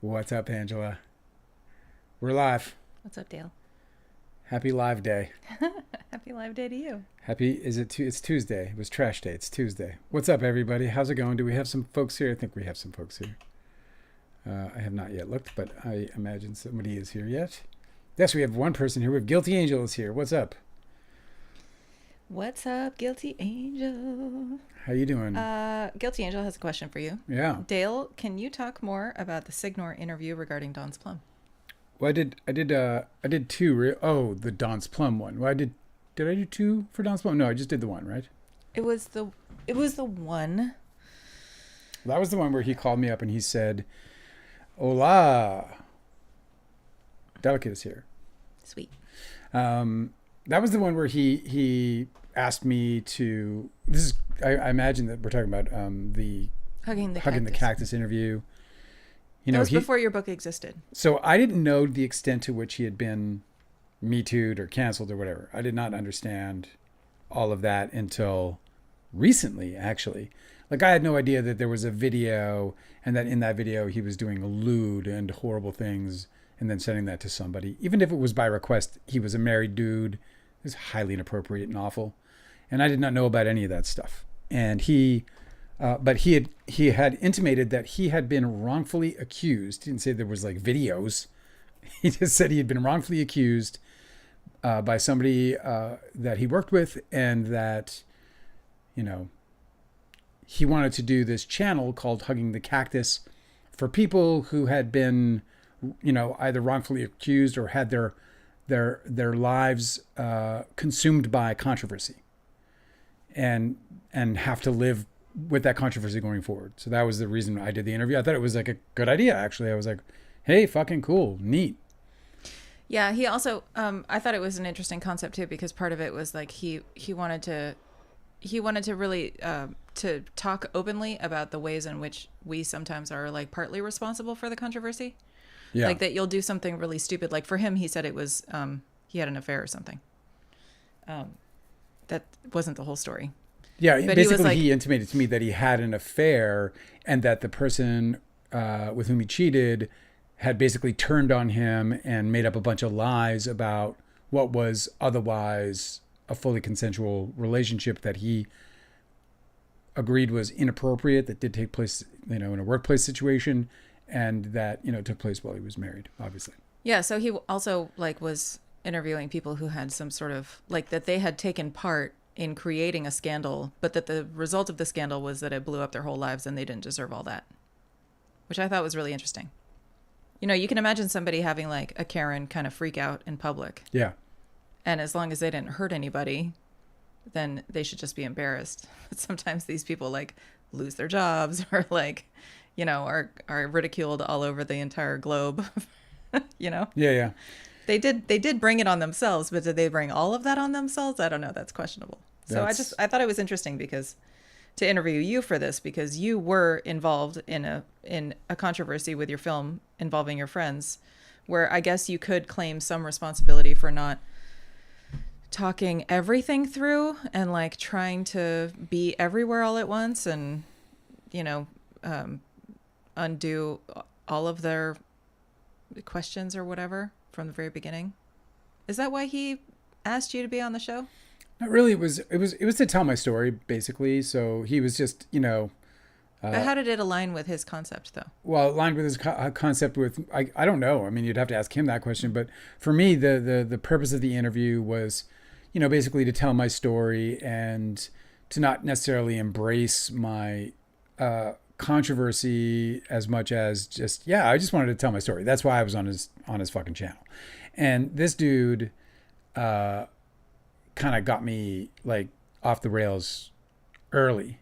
What's up, Angela? We're live. What's up, Dale? Happy live day. Happy Live Day to you. Happy, is it, it's Tuesday. It was trash day. It's Tuesday. What's up, everybody? How's it going? Do we have some folks here? I think we have some folks here. I have not yet looked, but I imagine somebody is here yet. Yes, we have one person here. We have Guilty Angel is here. What's up? What's up, Guilty Angel? How you doing? Guilty Angel has a question for you. Yeah. Dale, can you talk more about the Signor interview regarding Dawn's Plum? Well, I did two. The Don's Plum one. Well, did I do two for Don's Plum? No, I just did the one, right? It was the one. That was the one where he called me up and he said, "Hola, Delicate is here." Sweet. That was the one where he asked me to. I imagine that we're talking about the Hugging the cactus interview. That was before your book existed. So I didn't know the extent to which he had been Me Too'd or canceled or whatever. I did not understand all of that until recently, actually. Like, I had no idea that there was a video and that in that video he was doing lewd and horrible things and then sending that to somebody. Even if it was by request, he was a married dude. It was highly inappropriate and awful. And I did not know about any of that stuff. And but he had intimated that he had been wrongfully accused. He didn't say there was like videos. He just said he had been wrongfully accused by somebody that he worked with, and that, he wanted to do this channel called Hugging the Cactus for people who had been, either wrongfully accused or had their lives consumed by controversy, and have to live with that controversy going forward. So that was the reason I did the interview. I thought it was like a good idea, actually. I was like, hey, fucking cool, neat. Yeah, he also I thought it was an interesting concept too, because part of it was like he wanted to really to talk openly about the ways in which we sometimes are like partly responsible for the controversy. Yeah. Like that you'll do something really stupid. Like for him, he said it was he had an affair or something. That wasn't the whole story. Yeah, but basically he intimated to me that he had an affair and that the person with whom he cheated had basically turned on him and made up a bunch of lies about what was otherwise a fully consensual relationship that he agreed was inappropriate, that did take place, in a workplace situation, and that, took place while he was married, obviously. Yeah, so he also was interviewing people who had some sort of that they had taken part in creating a scandal, but that the result of the scandal was that it blew up their whole lives and they didn't deserve all that, which I thought was really interesting. You can imagine somebody having like a Karen kind of freak out in public. Yeah. And as long as they didn't hurt anybody, then they should just be embarrassed. But sometimes these people lose their jobs or are ridiculed all over the entire globe. Yeah, yeah. They did bring it on themselves, but did they bring all of that on themselves? I don't know. That's questionable. So I thought it was interesting to interview you for this, because you were involved in a controversy with your film involving your friends, where I guess you could claim some responsibility for not talking everything through and trying to be everywhere all at once and, undo all of their questions or whatever from the very beginning. Is that why he asked you to be on the show? Not really. It was to tell my story, basically. So he was just, but how did it align with his concept, though? Well, aligned with his concept with, I don't know. I mean, you'd have to ask him that question. But for me, the purpose of the interview was, basically to tell my story and to not necessarily embrace my controversy as much as just, I just wanted to tell my story. That's why I was on his fucking channel. And this dude kind of got me off the rails early,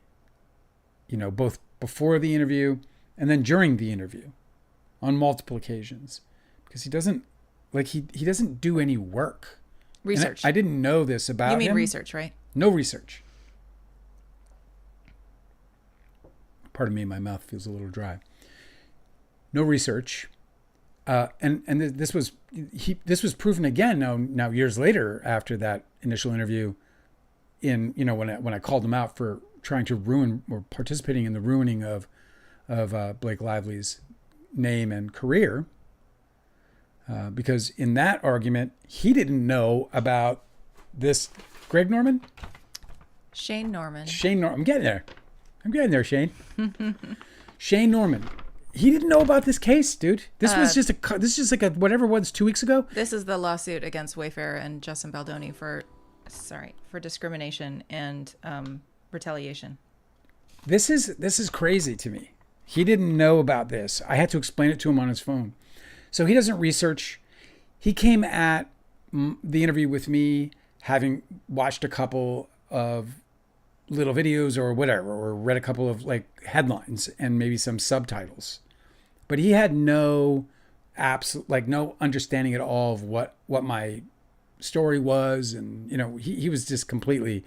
both before the interview and then during the interview on multiple occasions, because he doesn't he doesn't do any work. Research. I didn't know this about him. You mean research, right? No research. Pardon me, my mouth feels a little dry. No research. And this was proven again now years later after that initial interview, in when I called him out for trying to ruin or participating in the ruining of Blake Lively's name and career. Because in that argument, he didn't know about this. Greg Norman? Shane Norman. I'm getting there, Shane. Shane Norman. He didn't know about this case, dude. This is just like a whatever it was 2 weeks ago. This is the lawsuit against Wayfair and Justin Baldoni for discrimination and retaliation. This is crazy to me. He didn't know about this. I had to explain it to him on his phone. So he doesn't research. He came at the interview with me having watched a couple of little videos or whatever, or read a couple of like headlines and maybe some subtitles. But he had no understanding at all of what my story was. And, he was just completely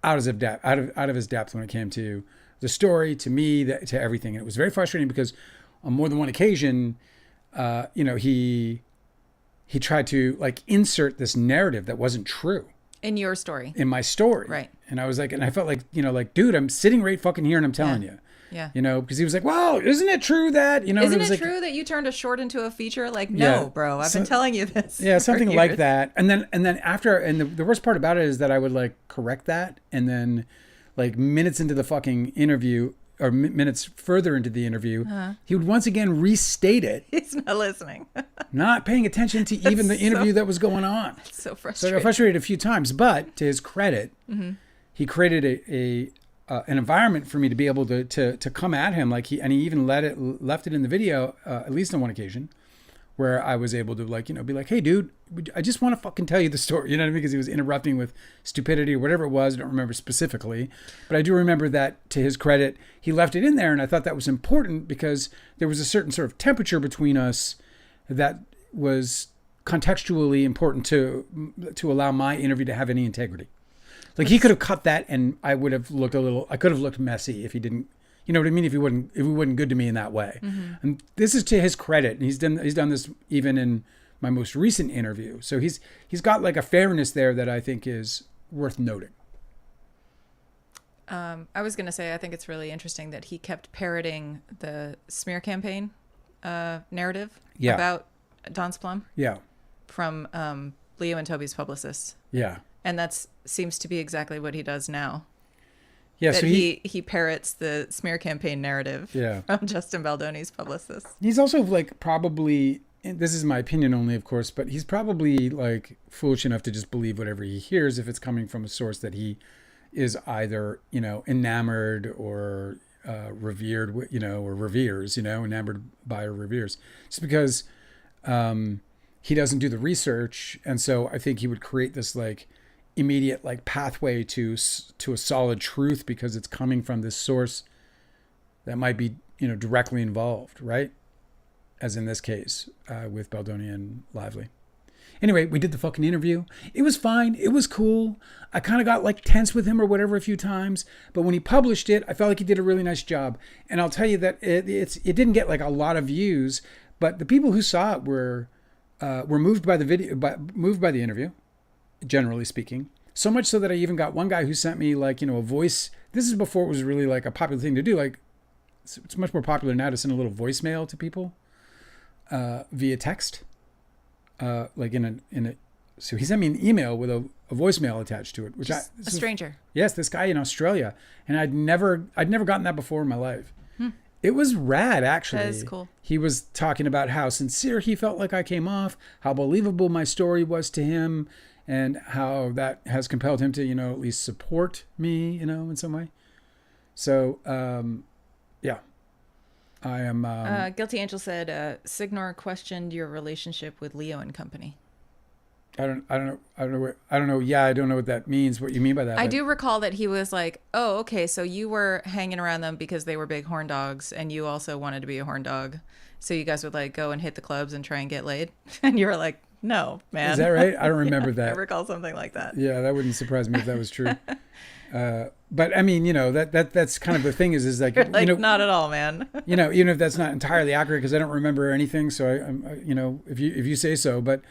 out of his depth when it came to the story, to me, to everything. And it was very frustrating because on more than one occasion, he tried to like insert this narrative that wasn't true. In your story. In my story. Right. And I was like, and I felt like, dude, I'm sitting right fucking here and I'm telling you. Yeah. Because he was like, well, isn't it true that, Isn't it true that you turned a short into a feature? Like, no, bro, I've been telling you this. Yeah, something like that. And then after, and the worst part about it is that I would like correct that. And then like minutes into the fucking interview, or minutes further into the interview, he would once again restate it. He's not listening. Not paying attention to even the interview that was going on. It's so frustrating. So I got frustrated a few times, but to his credit, he created an environment for me to be able to come at him. He even left it in the video, at least on one occasion, where I was able to be like, hey dude, I just want to fucking tell you the story. You know what I mean? Because he was interrupting with stupidity or whatever it was. I don't remember specifically, but I do remember that to his credit, he left it in there. And I thought that was important because there was a certain sort of temperature between us that was contextually important to allow my interview to have any integrity. Like he could have cut that and I could have looked messy if he didn't, you know what I mean? If he wasn't good to me in that way. Mm-hmm. And this is to his credit. And he's done this even in my most recent interview. So he's got like a fairness there that I think is worth noting. I was going to say, I think it's really interesting that he kept parroting the smear campaign narrative about Don's Plum. Yeah. From Leo and Toby's publicists. Yeah. And that seems to be exactly what he does now. Yeah, that so he parrots the smear campaign narrative from Justin Baldoni's publicist. He's also like probably, and this is my opinion only, of course, but he's probably like foolish enough to just believe whatever he hears if it's coming from a source that he is either, enamored or revered, or reveres, enamored by or reveres. Just because he doesn't do the research. And so I think he would create this like immediate like pathway to a solid truth because it's coming from this source that might be directly involved, right? As in this case with Baldoni and Lively. Anyway, we did the fucking interview. It was fine. It was cool. I kind of got like tense with him or whatever a few times, but when he published it, I felt like he did a really nice job. And I'll tell you that it didn't get like a lot of views, but the people who saw it were moved by the video, moved by the interview, generally speaking. So much so that I even got one guy who sent me like, a voice. This is before it was really like a popular thing to do. Like it's much more popular now to send a little voicemail to people via text. Like in a, so he sent me an email with a voicemail attached to it, which a stranger. Yes, this guy in Australia, and I'd never gotten that before in my life. It was rad, actually. That is cool. He was talking about how sincere he felt like I came off, how believable my story was to him, and how that has compelled him to, at least support me, in some way. So, yeah. I am. Guilty Angel said, Signor questioned your relationship with Leo and Company. I don't know. Yeah, I don't know what that means. What you mean by that? I do recall that he was like, "Oh, okay, so you were hanging around them because they were big horn dogs, and you also wanted to be a horn dog, so you guys would like go and hit the clubs and try and get laid." And you were like, "No, man." Is that right? I don't remember that. I recall something like that. Yeah, that wouldn't surprise me if that was true. But I mean, that's kind of the thing is like, you're like, not at all, man. Even if that's not entirely accurate, because I don't remember anything. So if you say so, but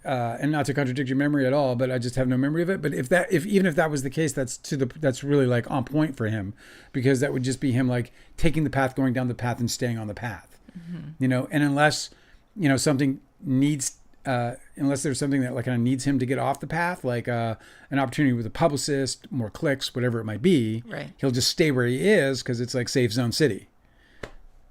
and not to contradict your memory at all, but I just have no memory of it. But even if that was the case, that's really like on point for him, because that would just be him like taking the path, going down the path and staying on the path. you know, and unless, you know, something needs, unless there's something that like kind of needs him to get off the path, like an opportunity with a publicist, more clicks, whatever it might be, Right. he'll just stay where he is because it's like safe zone city.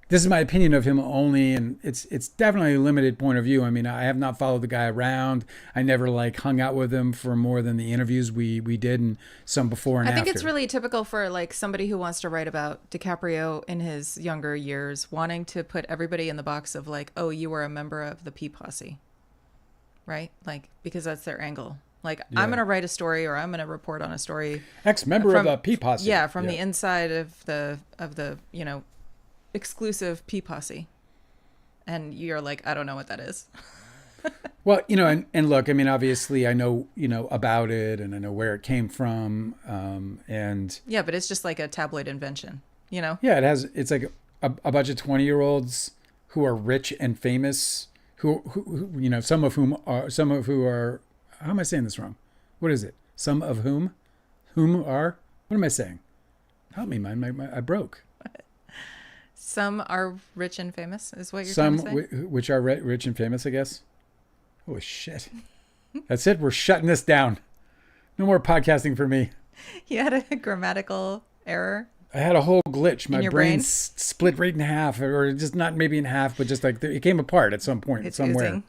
This is my opinion of him only, and it's definitely a limited point of view. I mean, I have not followed the guy around. I never like hung out with him for more than the interviews we did and some before and after. I think it's really typical for like somebody who wants to write about DiCaprio in his younger years, wanting to put everybody in the box of like, oh, you were a member of the P posse, right? Like, because that's their angle. Like, I'm going to write a story, or I'm going to report on a story. Ex-member of the P posse. Yeah, from the inside of the you know, exclusive P posse. And you're like, I don't know what that is. Well, you know, and look, I mean, obviously I know, you know, about it and I know where it came from. And yeah, but it's just like a tabloid invention, you know? yeah, it's like a bunch of 20-year-olds who are rich and famous, who, you know, some of who are, how am I saying this wrong? What is it? Some of whom are, what am I saying? Help me, man. I broke. Some are rich and famous, is what you're trying to say? Which are rich and famous, I guess. Oh, shit. That's it. We're shutting this down. No more podcasting for me. You had a grammatical error? I had a whole glitch. My brain? split right in half, or just not maybe in half, but just like it came apart at some point, somewhere. Oozing.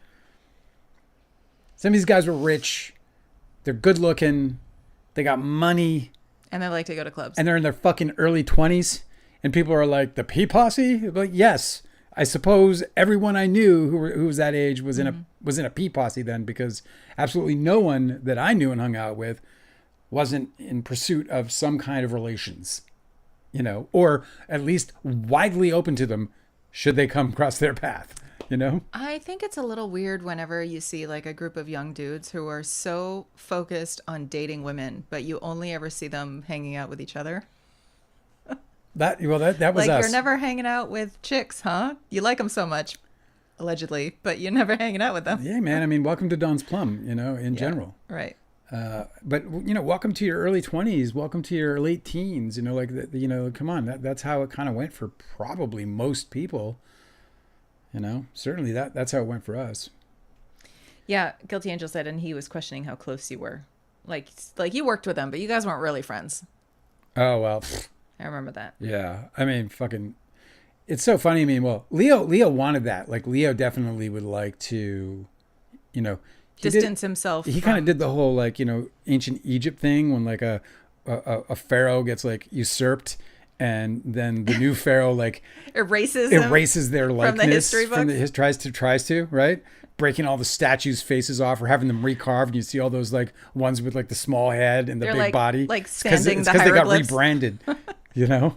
Some of these guys were rich. They're good looking. They got money. And they like to go to clubs. And they're in their fucking early 20s. And people are like, the P posse? Like, yes. I suppose everyone I knew who was that age was in a P posse then, because absolutely no one that I knew and hung out with wasn't in pursuit of some kind of relations, you know, or at least widely open to them should they come across their path, you know? I think it's a little weird whenever you see like a group of young dudes who are so focused on dating women, but you only ever see them hanging out with each other. That was like us. You're never hanging out with chicks, huh? You like them so much, allegedly, but you're never hanging out with them. Yeah, man. I mean, welcome to Don's Plum, you know, in general. Right. But, you know, welcome to your early 20s. Welcome to your late teens. You know, like, you know, come on. That's how it kind of went for probably most people. You know, certainly that's how it went for us. Yeah, Guilty Angel said, and he was questioning how close you were. Like you worked with them, but you guys weren't really friends. Oh, well. I remember that. Yeah. I mean, fucking, it's so funny. I mean, well, Leo wanted that. Like, Leo definitely would like to, you know, distance himself. He kind of did the whole, like, you know, ancient Egypt thing when like a pharaoh gets like usurped, and then the new pharaoh like erases their likeness from the history books. Tries to, right? Breaking all the statues' faces off or having them recarved. And you see all those like ones with like the small head and the They're big body. Like sanding the because they got hieroglyphs. rebranded, you know?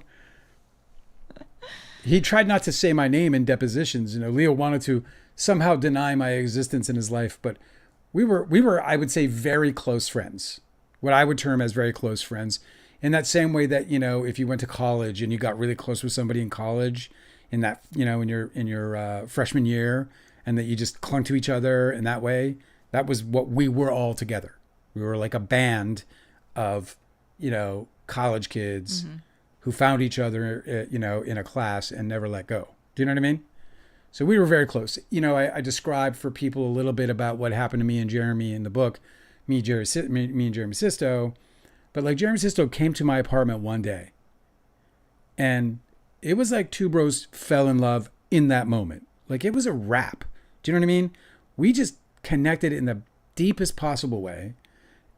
He tried not to say my name in depositions. You know, Leo wanted to somehow deny my existence in his life, but we were, I would say, very close friends. What I would term as very close friends. In that same way that, you know, if you went to college and you got really close with somebody in college, in that, you know, in your freshman year, and that you just clung to each other in that way, that was what we were all together. We were like a band of, you know, college kids who found each other, you know, in a class and never let go. Do you know what I mean? So we were very close. You know, I described for people a little bit about what happened to me and Jeremy in the book, me and Jeremy Sisto. But like Jeremy Sisto came to my apartment one day, and it was like two bros fell in love in that moment. Like, it was a wrap. Do you know what I mean? We just connected in the deepest possible way,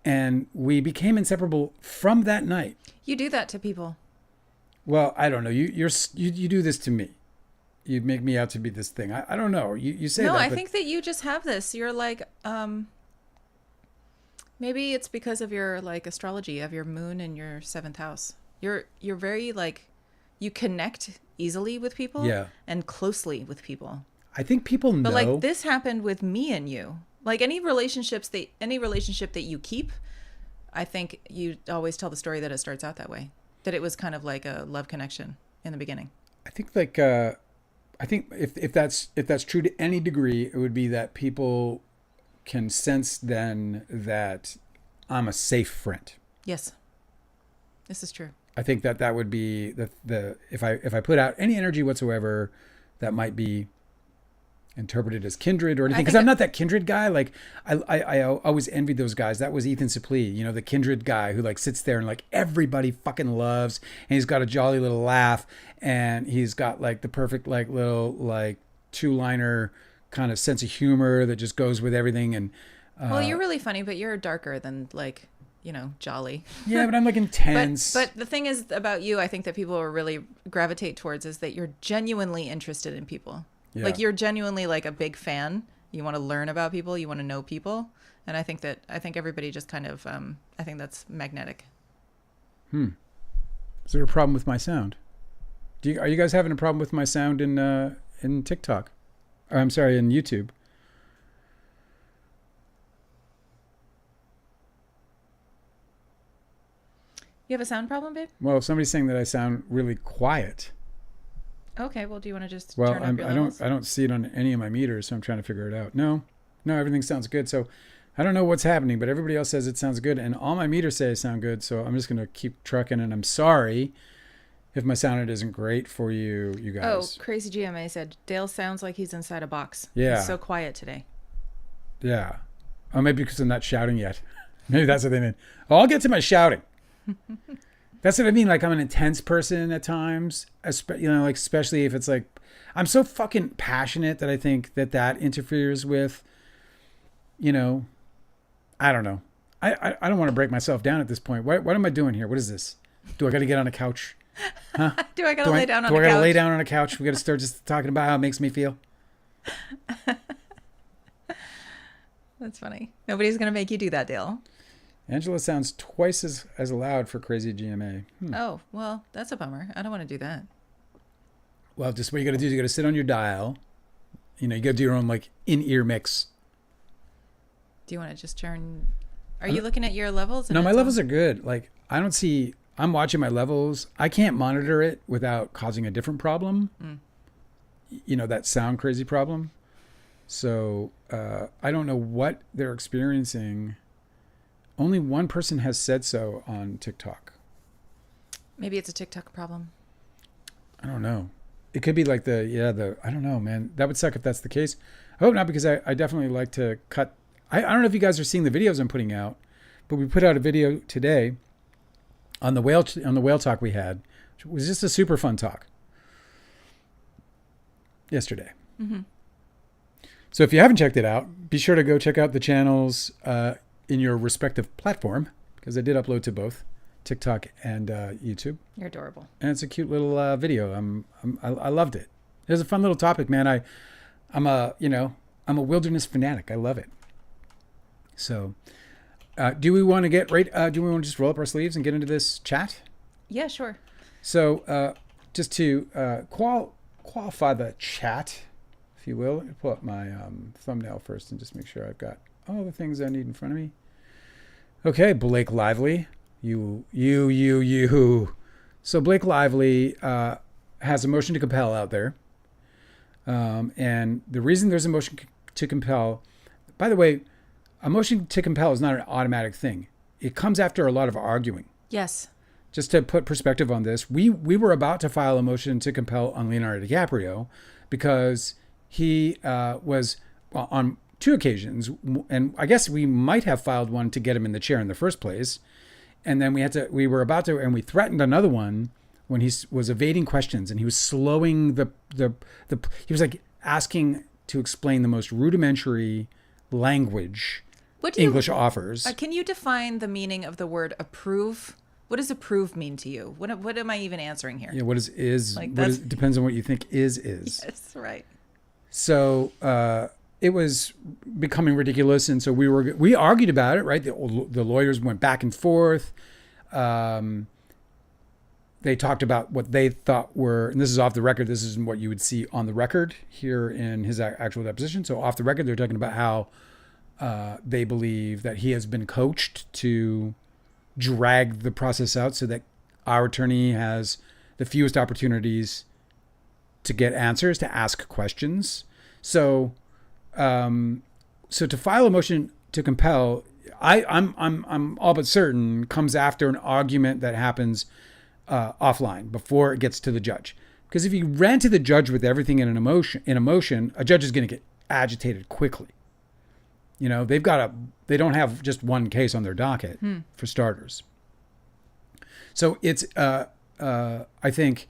and we became inseparable from that night. You do that to people. Well, I don't know. You do this to me. You make me out to be this thing. I don't know. You say that. No, I think that you just have this. You're like, maybe it's because of your like astrology of your moon in your 7th house. You're very like, you connect easily with people, and closely with people. I think people know. But like, this happened with me and you. Like, any relationship that you keep, I think you always tell the story that it starts out that way. That it was kind of like a love connection in the beginning. I think like if that's true to any degree, it would be that people can sense then that I'm a safe friend. Yes, this is true. I think that would be the if I put out any energy whatsoever that might be interpreted as kindred or anything, I because think I'm not that kindred guy. Like I always envied those guys. That was Ethan Suplee, you know, the kindred guy who like sits there and like everybody fucking loves, and he's got a jolly little laugh, and he's got like the perfect like little like two-liner kind of sense of humor that just goes with everything. And well, you're really funny, but you're darker than like, jolly. yeah, but I'm like intense. But the thing is about you, I think that people will really gravitate towards is that you're genuinely interested in people. Yeah. Like you're genuinely like a big fan. You want to learn about people. You want to know people. And I think everybody just kind of, I think that's magnetic. Is there a problem with my sound? Are you guys having a problem with my sound in TikTok? Or, I'm sorry, in YouTube? You have a sound problem, babe? Well, somebody's saying that I sound really quiet. Okay, well, do you want to just Well, turn up your I levels? don't see it on any of my meters, so I'm trying to figure it out. No, everything sounds good. So I don't know what's happening, but everybody else says it sounds good, and all my meters say I sound good. So I'm just gonna keep trucking, and I'm sorry if my sound isn't great for you guys. Oh, Crazy GMA said Dale sounds like he's inside a box. Yeah. He's so quiet today. Yeah. Oh, maybe because I'm not shouting yet. Maybe that's what they mean. Oh, I'll get to my shouting. That's what I mean. Like I'm an intense person at times, like especially if it's like I'm so fucking passionate that I think that interferes with, I don't know. I don't want to break myself down at this point. What am I doing here? What is this? Do I got to get on a couch? Huh? Do I got to lay down on a couch? Do I got to lay down on a couch? We got to start just talking about how it makes me feel. That's funny. Nobody's going to make you do that, Dale. Angela sounds twice as loud for Crazy GMA. Oh, well, that's a bummer. I don't want to do that. Well, just what you got to do is you got to sit on your dial. You got to do your own like in-ear mix. Do you want to just turn? Are you looking at your levels? No, my levels are good. Like I'm watching my levels. I can't monitor it without causing a different problem. That sound crazy problem. So I don't know what they're experiencing. Only one person has said so on TikTok. Maybe it's a TikTok problem. I don't know. It could be like I don't know, man. That would suck if that's the case. I hope not, because I definitely like to cut. I don't know if you guys are seeing the videos I'm putting out, but we put out a video today on the whale talk we had, which was just a super fun talk yesterday. Mm-hmm. So if you haven't checked it out, be sure to go check out the channels in your respective platform, because I did upload to both TikTok and YouTube. You're adorable. And it's a cute little video. I loved it. It was a fun little topic, man. I'm a wilderness fanatic. I love it. So, do we want to get right? Do we want to just roll up our sleeves and get into this chat? Yeah, sure. So, just to qualify the chat, if you will, let me pull up my thumbnail first and just make sure I've got all the things I need in front of me. Okay, Blake Lively, you. So Blake Lively has a motion to compel out there, and the reason there's a motion to compel, by the way, a motion to compel is not an automatic thing. It comes after a lot of arguing. Yes. Just to put perspective on this, we were about to file a motion to compel on Leonardo DiCaprio because he was on 2 occasions, and I guess we might have filed one to get him in the chair in the first place, and then we were about to, and we threatened another one when he was evading questions, and he was slowing he was like asking to explain the most rudimentary language English offers. Can you define the meaning of the word approve? What does approve mean to you? What am I even answering here? Yeah, what is like depends on what you think is. Yes, right. So it was becoming ridiculous, and so we argued about it, right? The lawyers went back and forth. They talked about what they thought were, and this is off the record, this isn't what you would see on the record here in his actual deposition. So off the record, they're talking about how they believe that he has been coached to drag the process out so that our attorney has the fewest opportunities to get answers, to ask questions. So to file a motion to compel, I'm all but certain comes after an argument that happens offline before it gets to the judge. Because if you ran to the judge with everything in emotion, a judge is going to get agitated quickly. You know, they don't have just one case on their docket, for starters. So it's, I think,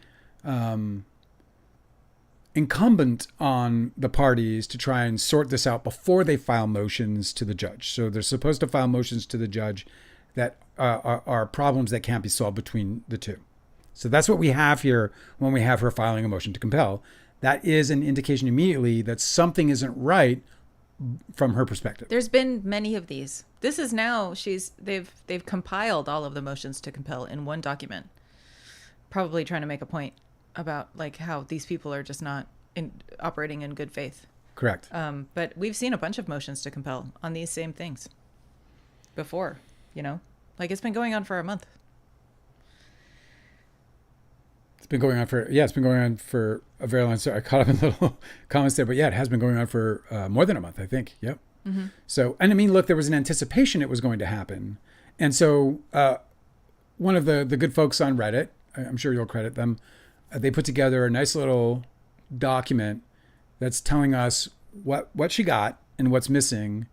incumbent on the parties to try and sort this out before they file motions to the judge. So they're supposed to file motions to the judge that are problems that can't be solved between the two. So that's what we have here when we have her filing a motion to compel. That is an indication immediately that something isn't right from her perspective. There's been many of these. This is now they've compiled all of the motions to compel in one document, probably trying to make a point about like how these people are just not operating in good faith. Correct. But we've seen a bunch of motions to compel on these same things before, you know, like it's been going on for a month. It's been going on for a very long time. I caught up in little comments there, but yeah, it has been going on for more than a month, I think. Yep. Mm-hmm. So, and I mean, look, there was an anticipation it was going to happen. And so one of the good folks on Reddit, I'm sure you'll credit them, they put together a nice little document that's telling us what she got and what's missing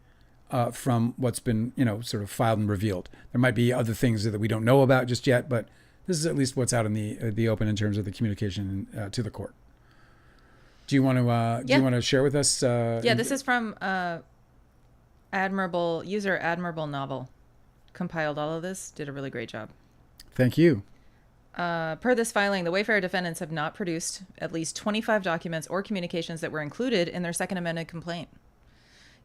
from what's been, you know, sort of filed and revealed. There might be other things that we don't know about just yet, but this is at least what's out in the open in terms of the communication to the court. Do you want to share with us? This is from Admirable Novel. Compiled all of this, did a really great job. Thank you. Per this filing, the Wayfarer defendants have not produced at least 25 documents or communications that were included in their second amended complaint.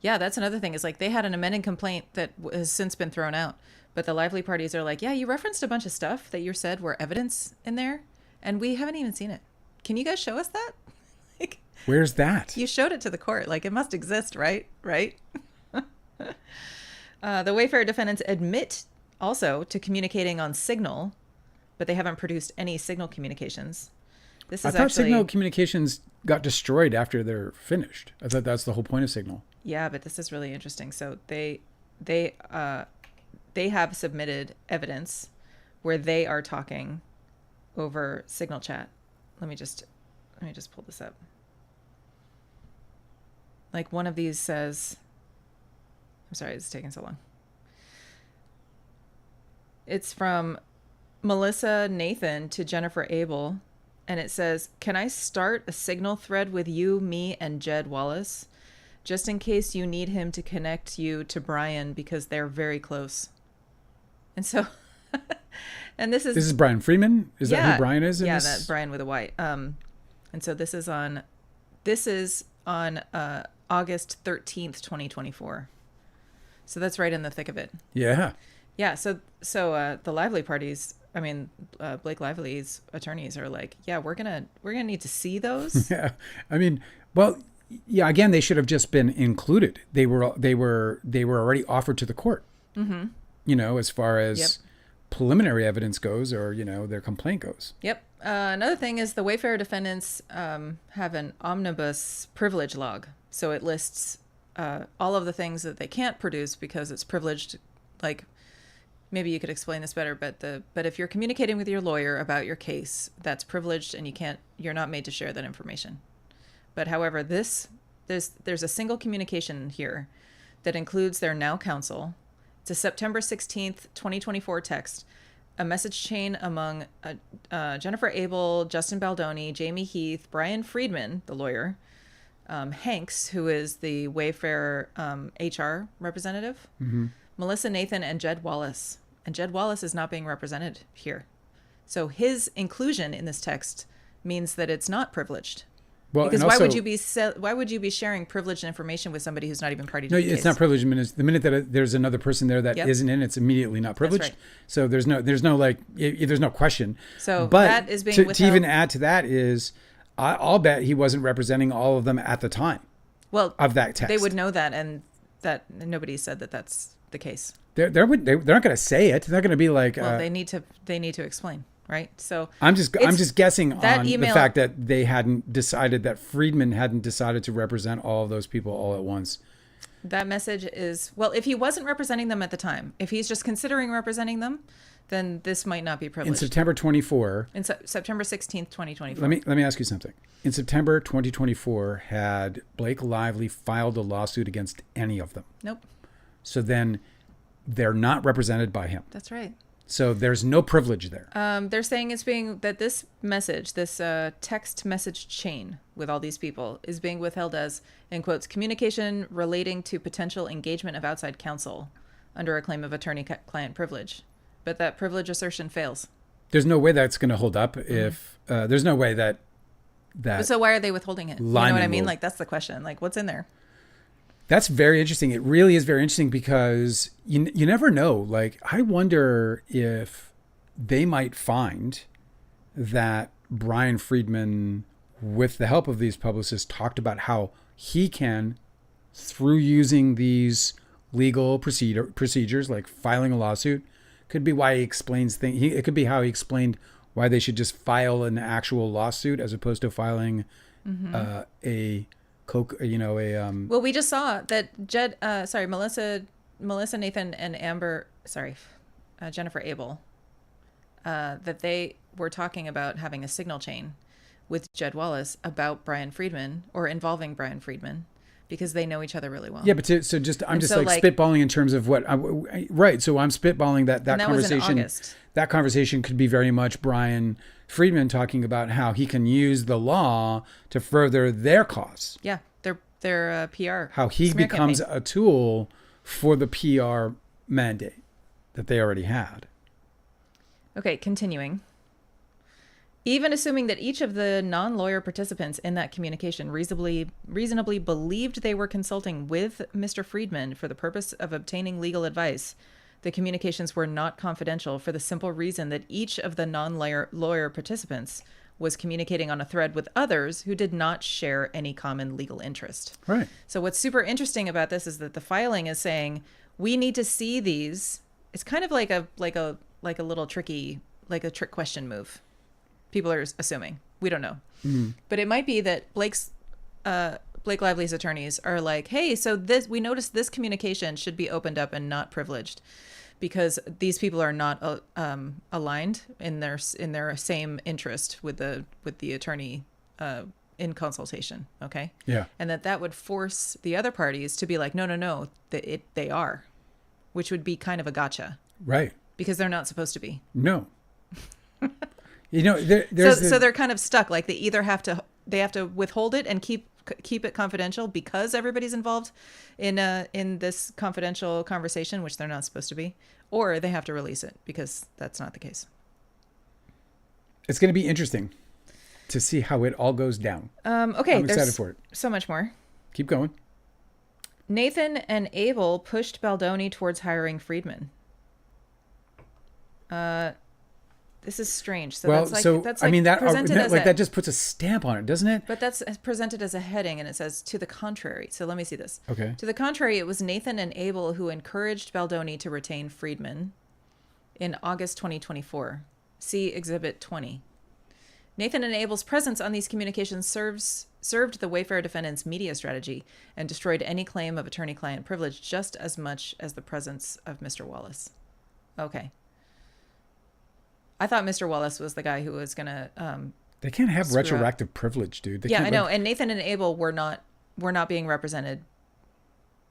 Yeah, that's another thing. Is like they had an amended complaint that has since been thrown out. But the lively parties are like, yeah, you referenced a bunch of stuff that you said were evidence in there, and we haven't even seen it. Can you guys show us that? Like, where's that? You showed it to the court. Like, it must exist, right? Right? The Wayfarer defendants admit also to communicating on Signal, but they haven't produced any Signal communications. I thought Signal communications got destroyed after they're finished. I thought that's the whole point of Signal. Yeah, but this is really interesting. So they have submitted evidence where they are talking over Signal chat. Let me just pull this up. Like one of these says, I'm sorry, it's taking so long. It's from Melissa Nathan to Jennifer Abel. And it says, can I start a Signal thread with you, me, and Jed Wallace? Just in case you need him to connect you to Brian because they're very close. And so, and this is Brian Freeman. Is that who Brian is? Yeah, that Brian with a Y. And so this is on August 13th, 2024. So that's right in the thick of it. Yeah. Yeah. So the Lively parties, I mean, Blake Lively's attorneys are like, yeah, we're gonna need to see those. Yeah. I mean, well, yeah. Again, they should have just been included. They were already offered to the court. Mm-hmm. You know, as far as preliminary evidence goes, or you know, their complaint goes. Yep. Another thing is the Wayfarer defendants have an omnibus privilege log, so it lists all of the things that they can't produce because it's privileged. Like, maybe you could explain this better, but if you're communicating with your lawyer about your case, that's privileged, and you're not made to share that information. But however, there's a single communication here that includes their now counsel. It's a September 16th, 2024 text, a message chain among Jennifer Abel, Justin Baldoni, Jamie Heath, Brian Friedman, the lawyer, Hanks, who is the Wayfarer HR representative, mm-hmm. Melissa Nathan, and Jed Wallace. And Jed Wallace is not being represented here. So his inclusion in this text means that it's not privileged. Well, because why would you be sharing privileged information with somebody who's not even party to the case? No, it's not privileged. The minute that there's another person there that isn't in, it's immediately not privileged. That's right. So there's no question. So but that is being to even add to that is, I'll bet he wasn't representing all of them at the time. Well, of that text, they would know that, and that nobody said that that's the case. They're not going to say it. They're going to be like. Well, they need to explain. Right. So I'm just guessing on the fact that they hadn't decided, that Friedman hadn't decided to represent all of those people all at once. That message is, well, if he wasn't representing them at the time, if he's just considering representing them, then this might not be In privileged. September 24, In September 16th, 2024. let me ask you something. In September 2024, had Blake Lively filed a lawsuit against any of them? Nope. So then they're not represented by him. That's right. So there's no privilege there. They're saying that this message, this text message chain with all these people is being withheld as, in quotes, communication relating to potential engagement of outside counsel under a claim of attorney-client privilege. But that privilege assertion fails. There's no way that's going to hold up if there's no way that. So why are they withholding it? You know what I mean? Like, that's the question. Like, what's in there? That's very interesting. It really is very interesting because you never know. Like, I wonder if they might find that Brian Friedman, with the help of these publicists, talked about how he can, through using these legal procedures, like filing a lawsuit, could be why he explains things. It could be how he explained why they should just file an actual lawsuit as opposed to filing Mm-hmm. Well, we just saw that Melissa, Nathan, and Jennifer Abel, that they were talking about having a signal chain with Jed Wallace about Brian Friedman or involving Brian Friedman because they know each other really well. Yeah, but I'm just spitballing in terms of what, right. So I'm spitballing that conversation. Was in August. That conversation could be very much Brian Friedman talking about how he can use the law to further their cause. Yeah, their PR. How he becomes a tool for the PR mandate that they already had. Okay, continuing. Even assuming that each of the non-lawyer participants in that communication reasonably believed they were consulting with Mr. Friedman for the purpose of obtaining legal advice, the communications were not confidential for the simple reason that each of the non-lawyer participants was communicating on a thread with others who did not share any common legal interest. Right. So what's super interesting about this is that the filing is saying we need to see these. It's kind of like a little tricky, like a trick question move. People are assuming. We don't know. Mm-hmm. But it might be that Blake Lively's attorneys are like, hey, so we noticed this communication should be opened up and not privileged because these people are not aligned in their same interest with the attorney in consultation. Okay. Yeah. And that would force the other parties to be like, no, they are, which would be kind of a gotcha. Right. Because they're not supposed to be. No. So they're kind of stuck. Like they have to withhold it and keep it confidential because everybody's involved in this confidential conversation, which they're not supposed to be, or they have to release it because that's not the case. It's going to be interesting to see how it all goes down. Okay, I'm excited for it. So much more. Keep going. Nathan and Abel pushed Baldoni towards hiring Friedman. This is strange. So that just puts a stamp on it, doesn't it? But that's presented as a heading, and it says to the contrary. So let me see this. Okay. To the contrary, it was Nathan and Abel who encouraged Baldoni to retain Friedman in August 2024. See Exhibit 20. Nathan and Abel's presence on these communications served the Wayfair defendants' media strategy and destroyed any claim of attorney-client privilege just as much as the presence of Mr. Wallace. Okay. I thought Mr. Wallace was the guy who was going to they can't have retroactive privilege, dude. Yeah, I know. And Nathan and Abel were not being represented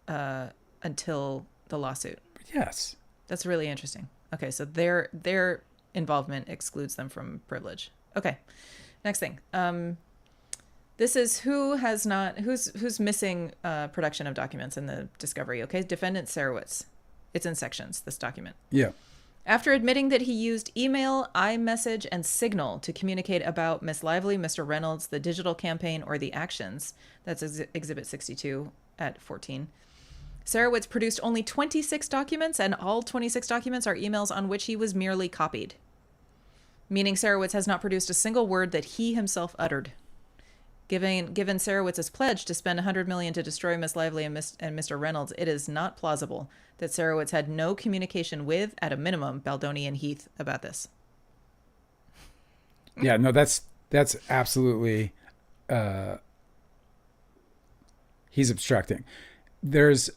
until the lawsuit. Yes. That's really interesting. Okay, so their involvement excludes them from privilege. Okay. Next thing. This is who's missing production of documents in the discovery, okay? Defendant Sarowitz. It's in sections, this document. Yeah. After admitting that he used email, iMessage, and Signal to communicate about Miss Lively, Mr. Reynolds, the digital campaign, or the actions, that's Exhibit 62 at 14, Sarowitz produced only 26 documents, and all 26 documents are emails on which he was merely copied, meaning Sarowitz has not produced a single word that he himself uttered. Given Sarowitz's pledge to spend $100 million to destroy Miss Lively and Mr. Reynolds, it is not plausible that Sarowitz had no communication with, at a minimum, Baldoni and Heath about this. Yeah, no, that's absolutely. He's obstructing. There's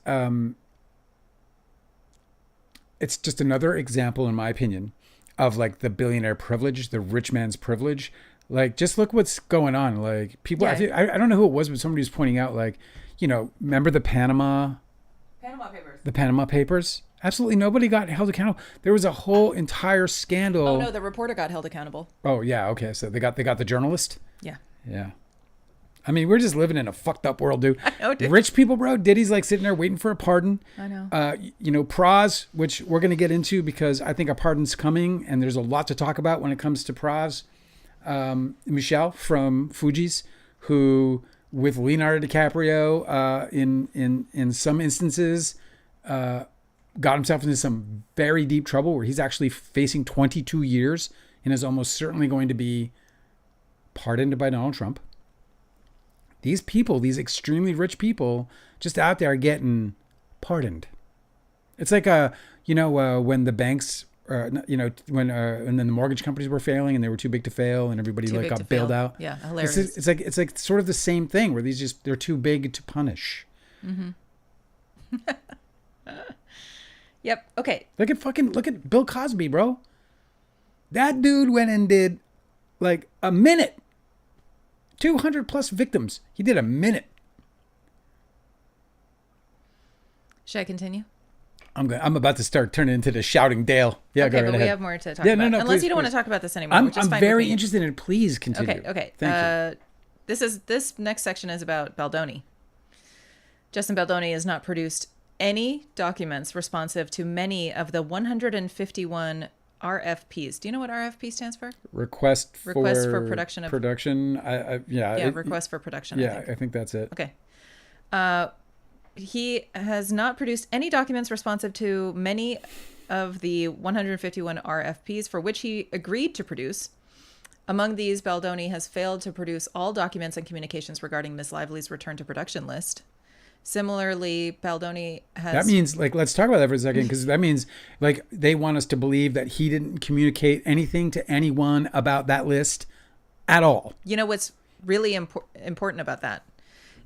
it's just another example, in my opinion, of like the billionaire privilege, the rich man's privilege. Like, just look what's going on. Like, people, I don't know who it was, but somebody was pointing out, like, remember the Panama Papers. The Panama Papers? Absolutely nobody got held accountable. There was a whole entire scandal. Oh no, the reporter got held accountable. Oh yeah, okay. So they got the journalist? Yeah. Yeah. I mean, we're just living in a fucked up world, dude. I know, dude. Rich people, bro. Diddy's like sitting there waiting for a pardon. I know. Praz, which we're going to get into because I think a pardon's coming, and there's a lot to talk about when it comes to Praz. Michelle from Fugees, who with Leonardo DiCaprio in some instances got himself into some very deep trouble where he's actually facing 22 years and is almost certainly going to be pardoned by Donald Trump. These people, these extremely rich people, just out there getting pardoned. It's like when the banks, when then the mortgage companies were failing and they were too big to fail and everybody got bailed out. Yeah, hilarious. It's like sort of the same thing where they're too big to punish. Mm-hmm. Yep. Okay. Look at Bill Cosby, bro. That dude went and did like a minute. 200 plus victims. He did a minute. Should I continue? I'm about to start turning into the shouting Dale. Yeah, okay, go right but ahead. we have more to talk about. Unless please, you don't want to talk about this anymore. I'm very interested in it. Please continue. Okay. Thank you. This next section is about Baldoni. Justin Baldoni has not produced any documents responsive to many of the 151 RFPs. Do you know what RFP stands for? Request for production of production. Request for production. Yeah, I think that's it. Okay. He has not produced any documents responsive to many of the 151 RFPs for which he agreed to produce. Among these, Baldoni has failed to produce all documents and communications regarding Ms. Lively's return to production list. Similarly, Baldoni has... That means, like, let's talk about that for a second, because that means, like, they want us to believe that he didn't communicate anything to anyone about that list at all. You know what's really important about that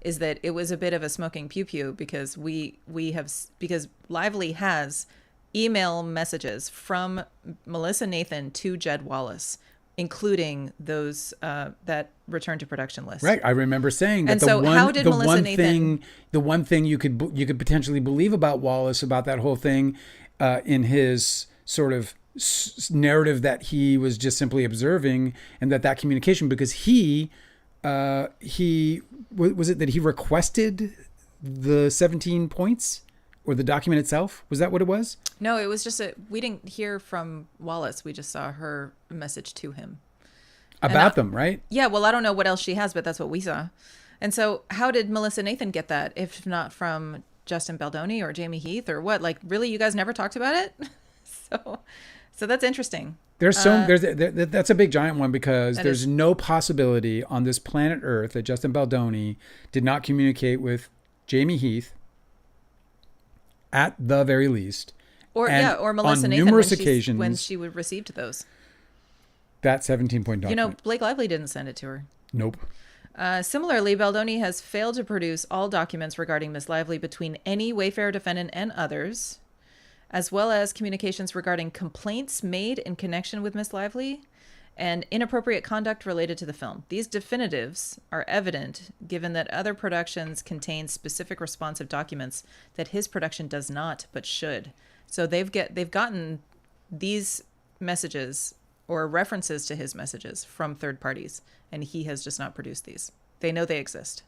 is that it was a bit of a smoking pew-pew because because Lively has email messages from Melissa Nathan to Jed Wallace, including those that return to production list. Right. I remember saying that and so how did Melissa Nathan... the one thing you could potentially believe about Wallace, about that whole thing, in his sort of narrative that he was just simply observing, and that communication, because he was it that he requested the 17 points or the document itself? Was that what it was? No, it was just we didn't hear from Wallace. We just saw her message to him. About them, right? Yeah, well, I don't know what else she has, but that's what we saw. And so how did Melissa Nathan get that, if not from Justin Baldoni or Jamie Heath or what? Like, really, you guys never talked about it? So that's interesting. That's a big giant one, because there's no possibility on this planet Earth that Justin Baldoni did not communicate with Jamie Heath at the very least. Or Melissa on Nathan numerous occasions when she received those. That 17-point document. Blake Lively didn't send it to her. Nope. Similarly, Baldoni has failed to produce all documents regarding Ms. Lively between any Wayfair defendant and others, as well as communications regarding complaints made in connection with Ms. Lively and inappropriate conduct related to the film. These definitives are evident given that other productions contain specific responsive documents that his production does not, but should. So they've gotten these messages or references to his messages from third parties, and he has just not produced these. They know they exist.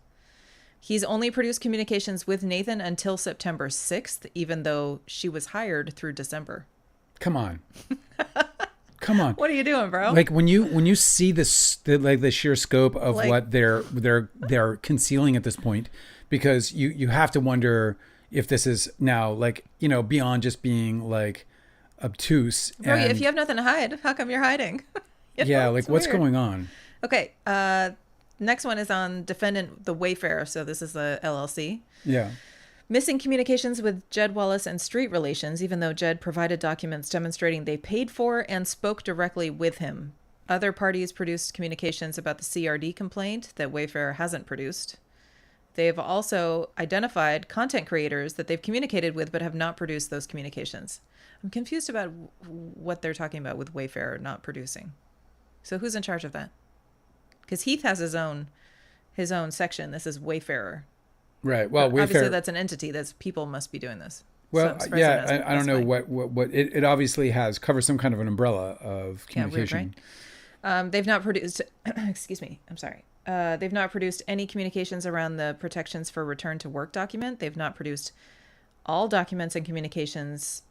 He's only produced communications with Nathan until September 6th, even though she was hired through December. Come on. Come on. What are you doing, bro? Like, when you see the sheer scope of what they're concealing at this point, because you have to wonder if this is now, like, beyond just being like obtuse. Bro, if you have nothing to hide, how come you're hiding? What's going on? Okay. Next one is on defendant the Wayfair. So this is the LLC. Yeah. Missing communications with Jed Wallace and street relations, even though Jed provided documents demonstrating they paid for and spoke directly with him. Other parties produced communications about the CRD complaint that Wayfair hasn't produced. They've also identified content creators that they've communicated with but have not produced those communications. I'm confused about what they're talking about with Wayfair not producing. So who's in charge of that? Because Heath has his own section. This is Wayfarer. Right. Well, Wayfair, obviously that's an entity. That's people must be doing this. Well, yeah, I don't know what it obviously covers some kind of an umbrella of communication. Yeah, weird, right? They've not produced. Excuse me. I'm sorry. They've not produced any communications around the protections for return to work document. They've not produced all documents and communications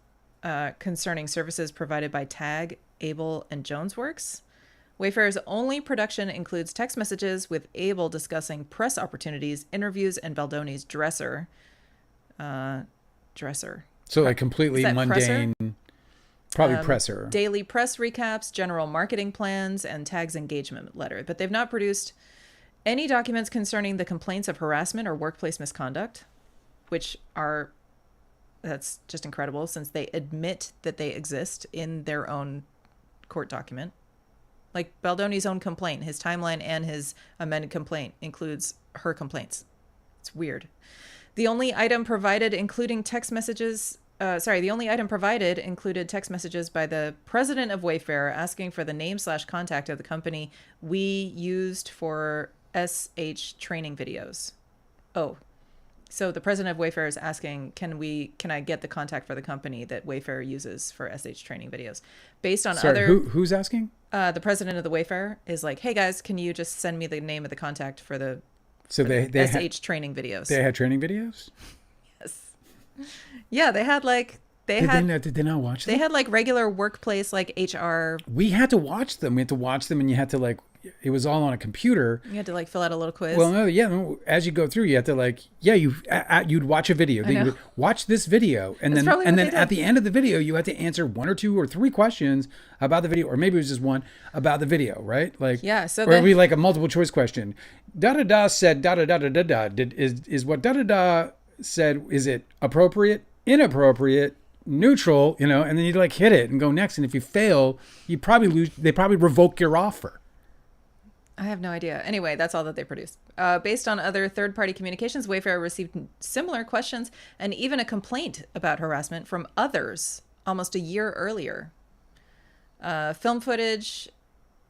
concerning services provided by Tag, Able, and Jonesworks. Wayfair's only production includes text messages with Able discussing press opportunities, interviews, and Baldoni's dresser. So like completely mundane, presser? Probably presser. Daily press recaps, general marketing plans, and Tag's engagement letter. But they've not produced any documents concerning the complaints of harassment or workplace misconduct, that's just incredible since they admit that they exist in their own court document. Like Baldoni's own complaint, his timeline and his amended complaint includes her complaints. It's weird. The only item provided included text messages by the president of Wayfair asking for the name/contact of the company we used for SH training videos. Oh, so the president of Wayfair is asking, can I get the contact for the company that Wayfair uses for SH training videos? Based on who's asking? The president of the Wayfair is like, hey guys, can you just send me the name of the contact for the SH training videos? They had training videos? Yes. Yeah, they had did they not watch them? They had like regular workplace like HR. We had to watch them. And you had to it was all on a computer. You had to fill out a little quiz. Well, no, as you go through, you had to you'd watch a video. You would watch this video, and then at the end of the video, you had to answer 1 or 2 or 3 questions about the video, or maybe it was just one about the video, right? So or it'd be like a multiple choice question. Da da da said da da da da da da. Is what da da da said? Is it appropriate, inappropriate, neutral? And then you'd hit it and go next. And if you fail, you probably lose. They probably revoke your offer. I have no idea. Anyway, that's all that they produced. Based on other third-party communications, Wayfair received similar questions and even a complaint about harassment from others almost a year earlier. Film footage,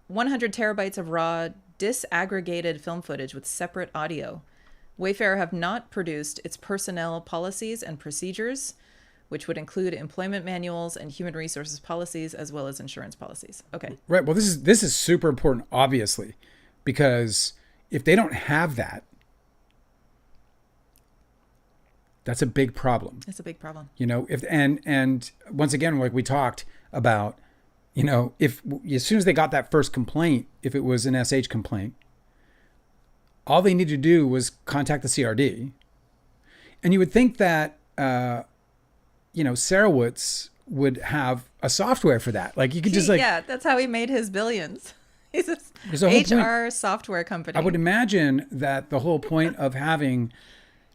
100 terabytes of raw, disaggregated film footage with separate audio. Wayfair have not produced its personnel policies and procedures, which would include employment manuals and human resources policies, as well as insurance policies. Okay. Right. Well, this is super important, obviously, because if they don't have that, that's a big problem. It's a big problem. And once again, like we talked about, if as soon as they got that first complaint, if it was an SH complaint, all they needed to do was contact the CRD. And you would think that, Sarowitz would have a software for that. You could just yeah, that's how he made his billions. He's a HR software company. I would imagine that the whole point of having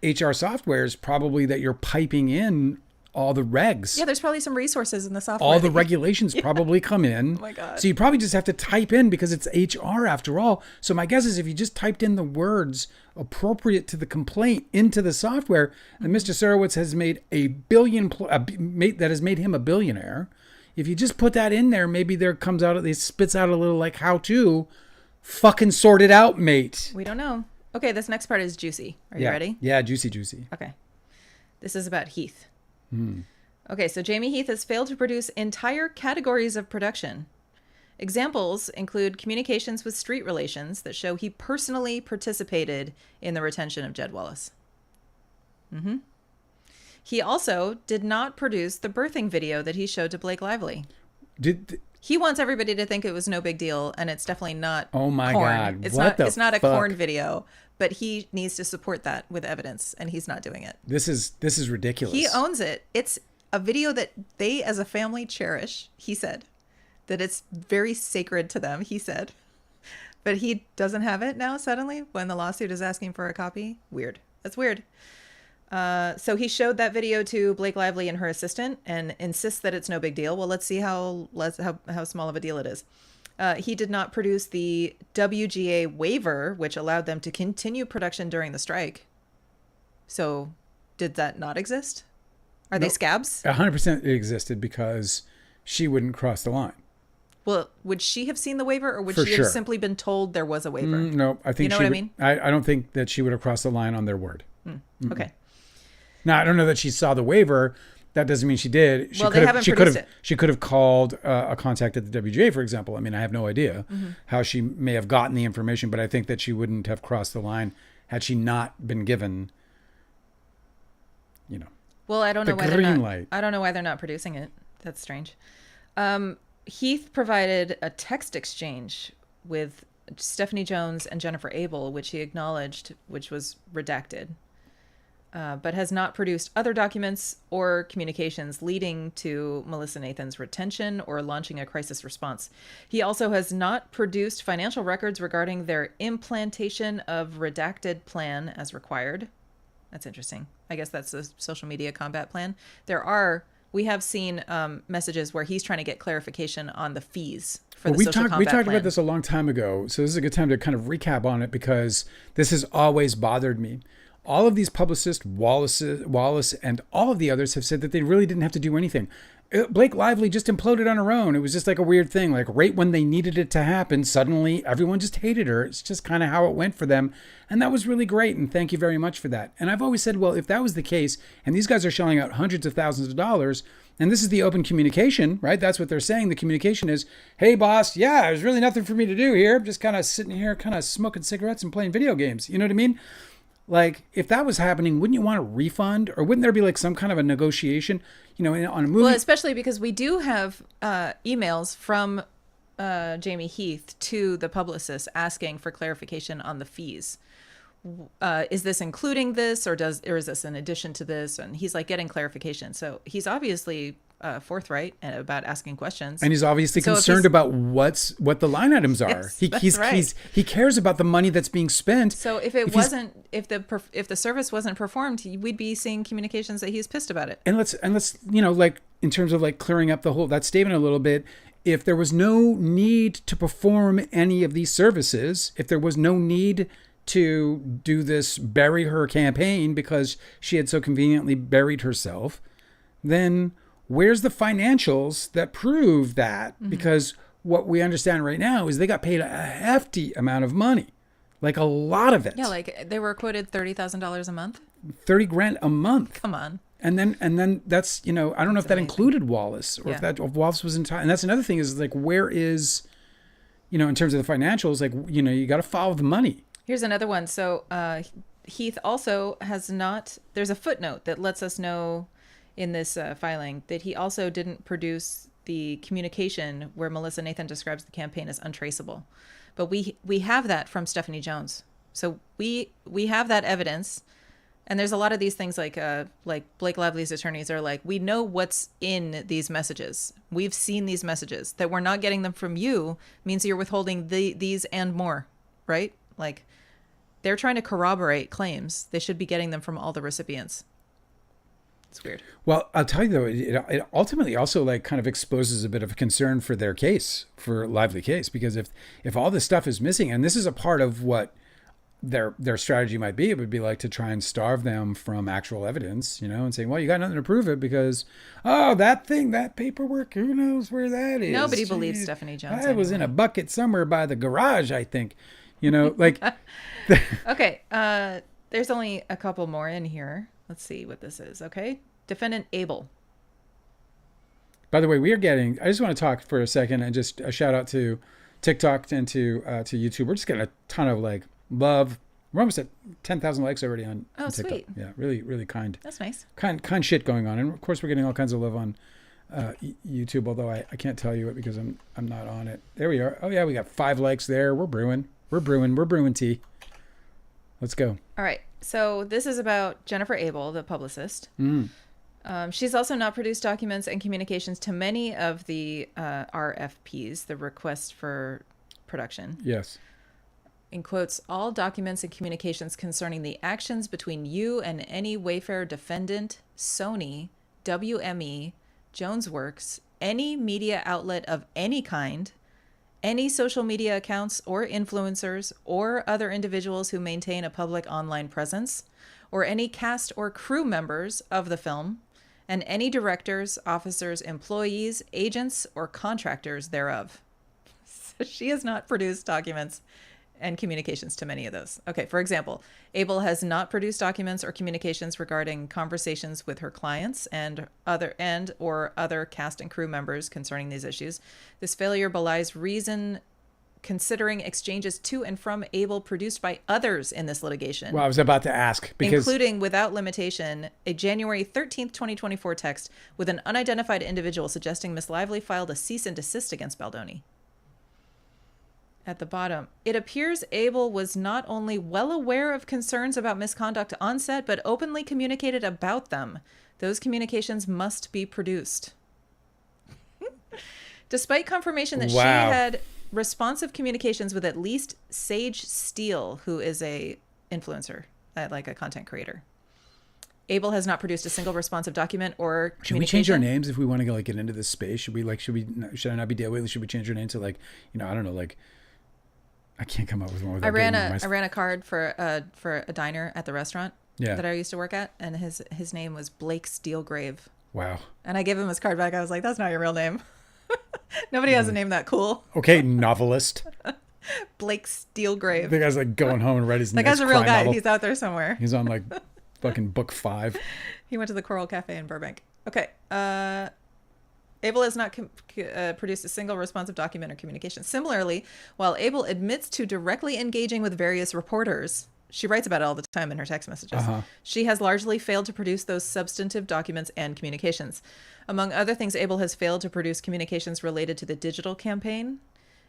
HR software is probably that you're piping in all the regs. Yeah, there's probably some resources in the software. All the regulations probably come in. Oh my God. So you probably just have to type in because it's HR after all. So my guess is if you just typed in the words appropriate to the complaint into the software, then Mr. Sarowitz has made that has made him a billionaire. If you just put that in there, maybe it spits out a little how to fucking sort it out, mate. We don't know. Okay, this next part is juicy. Are you ready? Yeah, juicy. Okay. This is about Heath. Okay, so Jamie Heath has failed to produce entire categories of production. Examples include communications with street relations that show he personally participated in the retention of Jed Wallace. He also did not produce the birthing video that he showed to Blake Lively. He wants everybody to think it was no big deal, and it's definitely not. Oh my corn. God! It's not a corn video, but he needs to support that with evidence, and he's not doing it. This is ridiculous. He owns it. It's a video that they, as a family, cherish. He said that it's very sacred to them. He said, but he doesn't have it now. Suddenly, when the lawsuit is asking for a copy, weird. That's weird. So he showed that video to Blake Lively and her assistant and insists that it's no big deal. Well, let's see how small of a deal it is. He did not produce the WGA waiver, which allowed them to continue production during the strike. So did that not exist? Are they scabs? 100% it existed because she wouldn't cross the line. Well, would she have seen the waiver, or would For she sure. have simply been told there was a waiver? No, I think You know she what I would- mean? I don't think that she would have crossed the line on their word. Okay. Now, I don't know that she saw the waiver. That doesn't mean she did. She Well, could they have, haven't she could produced have, it. she could have called a contact at the WGA, for example. I mean, I have no idea how she may have gotten the information, but I think that she wouldn't have crossed the line had she not been given, Well, I don't the know why they're green not. light. I don't know why they're not producing it. That's strange. Heath provided a text exchange with Stephanie Jones and Jennifer Abel, which he acknowledged, which was redacted, but has not produced other documents or communications leading to Melissa Nathan's retention or launching a crisis response. He also has not produced financial records regarding their implantation of redacted plan as required. That's interesting. I guess that's the social media combat plan. We have seen messages where he's trying to get clarification on the fees for the social combat we talked plan. about this a long time ago, so this is a good time to kind of recap on it because this has always bothered me. All of these publicists, Wallace, and all of the others have said that they really didn't have to do anything. Blake Lively just imploded on her own. It was just like a weird thing. Like right when they needed it to happen, suddenly everyone just hated her. It's just kind of how it went for them. And that was really great. And thank you very much for that. And I've always said, well, if that was the case, and these guys are shelling out hundreds of thousands of dollars, and this is the open communication, right? That's what they're saying. The communication is, hey, boss, yeah, there's really nothing for me to do here. I'm just kind of sitting here, kind of smoking cigarettes and playing video games. You know what I mean? Like, if that was happening, wouldn't you want a refund? Or wouldn't there be like some kind of a negotiation, on a movie? Well, especially because we do have emails from Jamie Heath to the publicist asking for clarification on the fees. Is this including this, or is this in addition to this? And he's like getting clarification. So he's obviously forthright about asking questions. And he's obviously So if concerned he's- about what the line items are. Yes, that's right. He cares about the money that's being spent. So if the service wasn't performed, we'd be seeing communications that he's pissed about it. And let's like in terms of like clearing up that statement a little bit, if there was no need to perform any of these services, if there was no need to do this bury her campaign because she had so conveniently buried herself, then where's the financials that prove that? Because what we understand right now is they got paid a hefty amount of money, like a lot of it. Yeah, like they were quoted $30,000 a month. $30,000 a month. Come on. And then that's, I don't know if that included Wallace or Yeah. if Wallace was entire. And that's another thing is like, where is, in terms of the financials, like, you got to follow the money. Here's another one. So Heath also has not, there's a footnote that lets us know in this filing that he also didn't produce the communication where Melissa Nathan describes the campaign as untraceable. But we have that from Stephanie Jones. So we have that evidence. And there's a lot of these things like Blake Lively's attorneys are like, we know what's in these messages. We've seen these messages. That we're not getting them from you means you're withholding these and more, right? Like they're trying to corroborate claims. They should be getting them from all the recipients. It's weird. Well, I'll tell you though, it ultimately also like kind of exposes a bit of a concern for their case, for Lively case, because if all this stuff is missing, and this is a part of what their strategy might be, it would be like to try and starve them from actual evidence, and saying, well, you got nothing to prove it because, that paperwork, who knows where that is? Nobody believes Stephanie Jones. I was in a bucket somewhere by the garage, I think, like. Okay. There's only a couple more in here. Let's see what this is. Okay. Defendant Abel. By the way, I just want to talk for a second and just a shout out to TikTok and to YouTube. We're just getting a ton of like love. We're almost at 10,000 likes already on TikTok. Sweet. Yeah, really, really kind. That's nice. Kind shit going on. And of course, we're getting all kinds of love on YouTube, although I can't tell you it because I'm not on it. There we are. Oh, yeah, we got 5 likes there. We're brewing tea. Let's go. All right. So this is about Jennifer Abel, the publicist. She's also not produced documents and communications to many of the RFPs, the request for production. Yes. In quotes, all documents and communications concerning the actions between you and any Wayfair defendant, Sony, WME, Jonesworks, any media outlet of any kind, any social media accounts or influencers or other individuals who maintain a public online presence, or any cast or crew members of the film, and any directors, officers, employees, agents, or contractors thereof. So she has not produced documents and communications to many of those. Okay, for example, Abel has not produced documents or communications regarding conversations with her clients and or other cast and crew members concerning these issues. This failure belies reason considering exchanges to and from Abel produced by others in this litigation. Well, I was about to ask, because including, without limitation, a January 13th, 2024 text with an unidentified individual suggesting Miss Lively filed a cease and desist against Baldoni. At the bottom, it appears Abel was not only well aware of concerns about misconduct on set, but openly communicated about them. Those communications must be produced. Despite confirmation that she had responsive communications with at least Sage Steele, who is a influencer, like a content creator. Abel has not produced a single responsive document or communication. Should we change our names if we want to get into this space? Should I not be Dale Wheatley? Should we change our name to I don't know, I can't come up with one. I ran a card for a diner at the restaurant that I used to work at, and his name was Blake Steelgrave. Wow. And I gave him his card back. I was like, that's not your real name. Nobody has a name that cool. Okay, novelist. Blake Steelgrave. The guy's going home and read his That guy's a real guy. Novel. He's out there somewhere. He's on fucking book 5. He went to the Coral Cafe in Burbank. Okay. Abel has not produced a single responsive document or communication. Similarly, while Abel admits to directly engaging with various reporters, she writes about it all the time in her text messages. She has largely failed to produce those substantive documents and communications. Among other things, Abel has failed to produce communications related to the digital campaign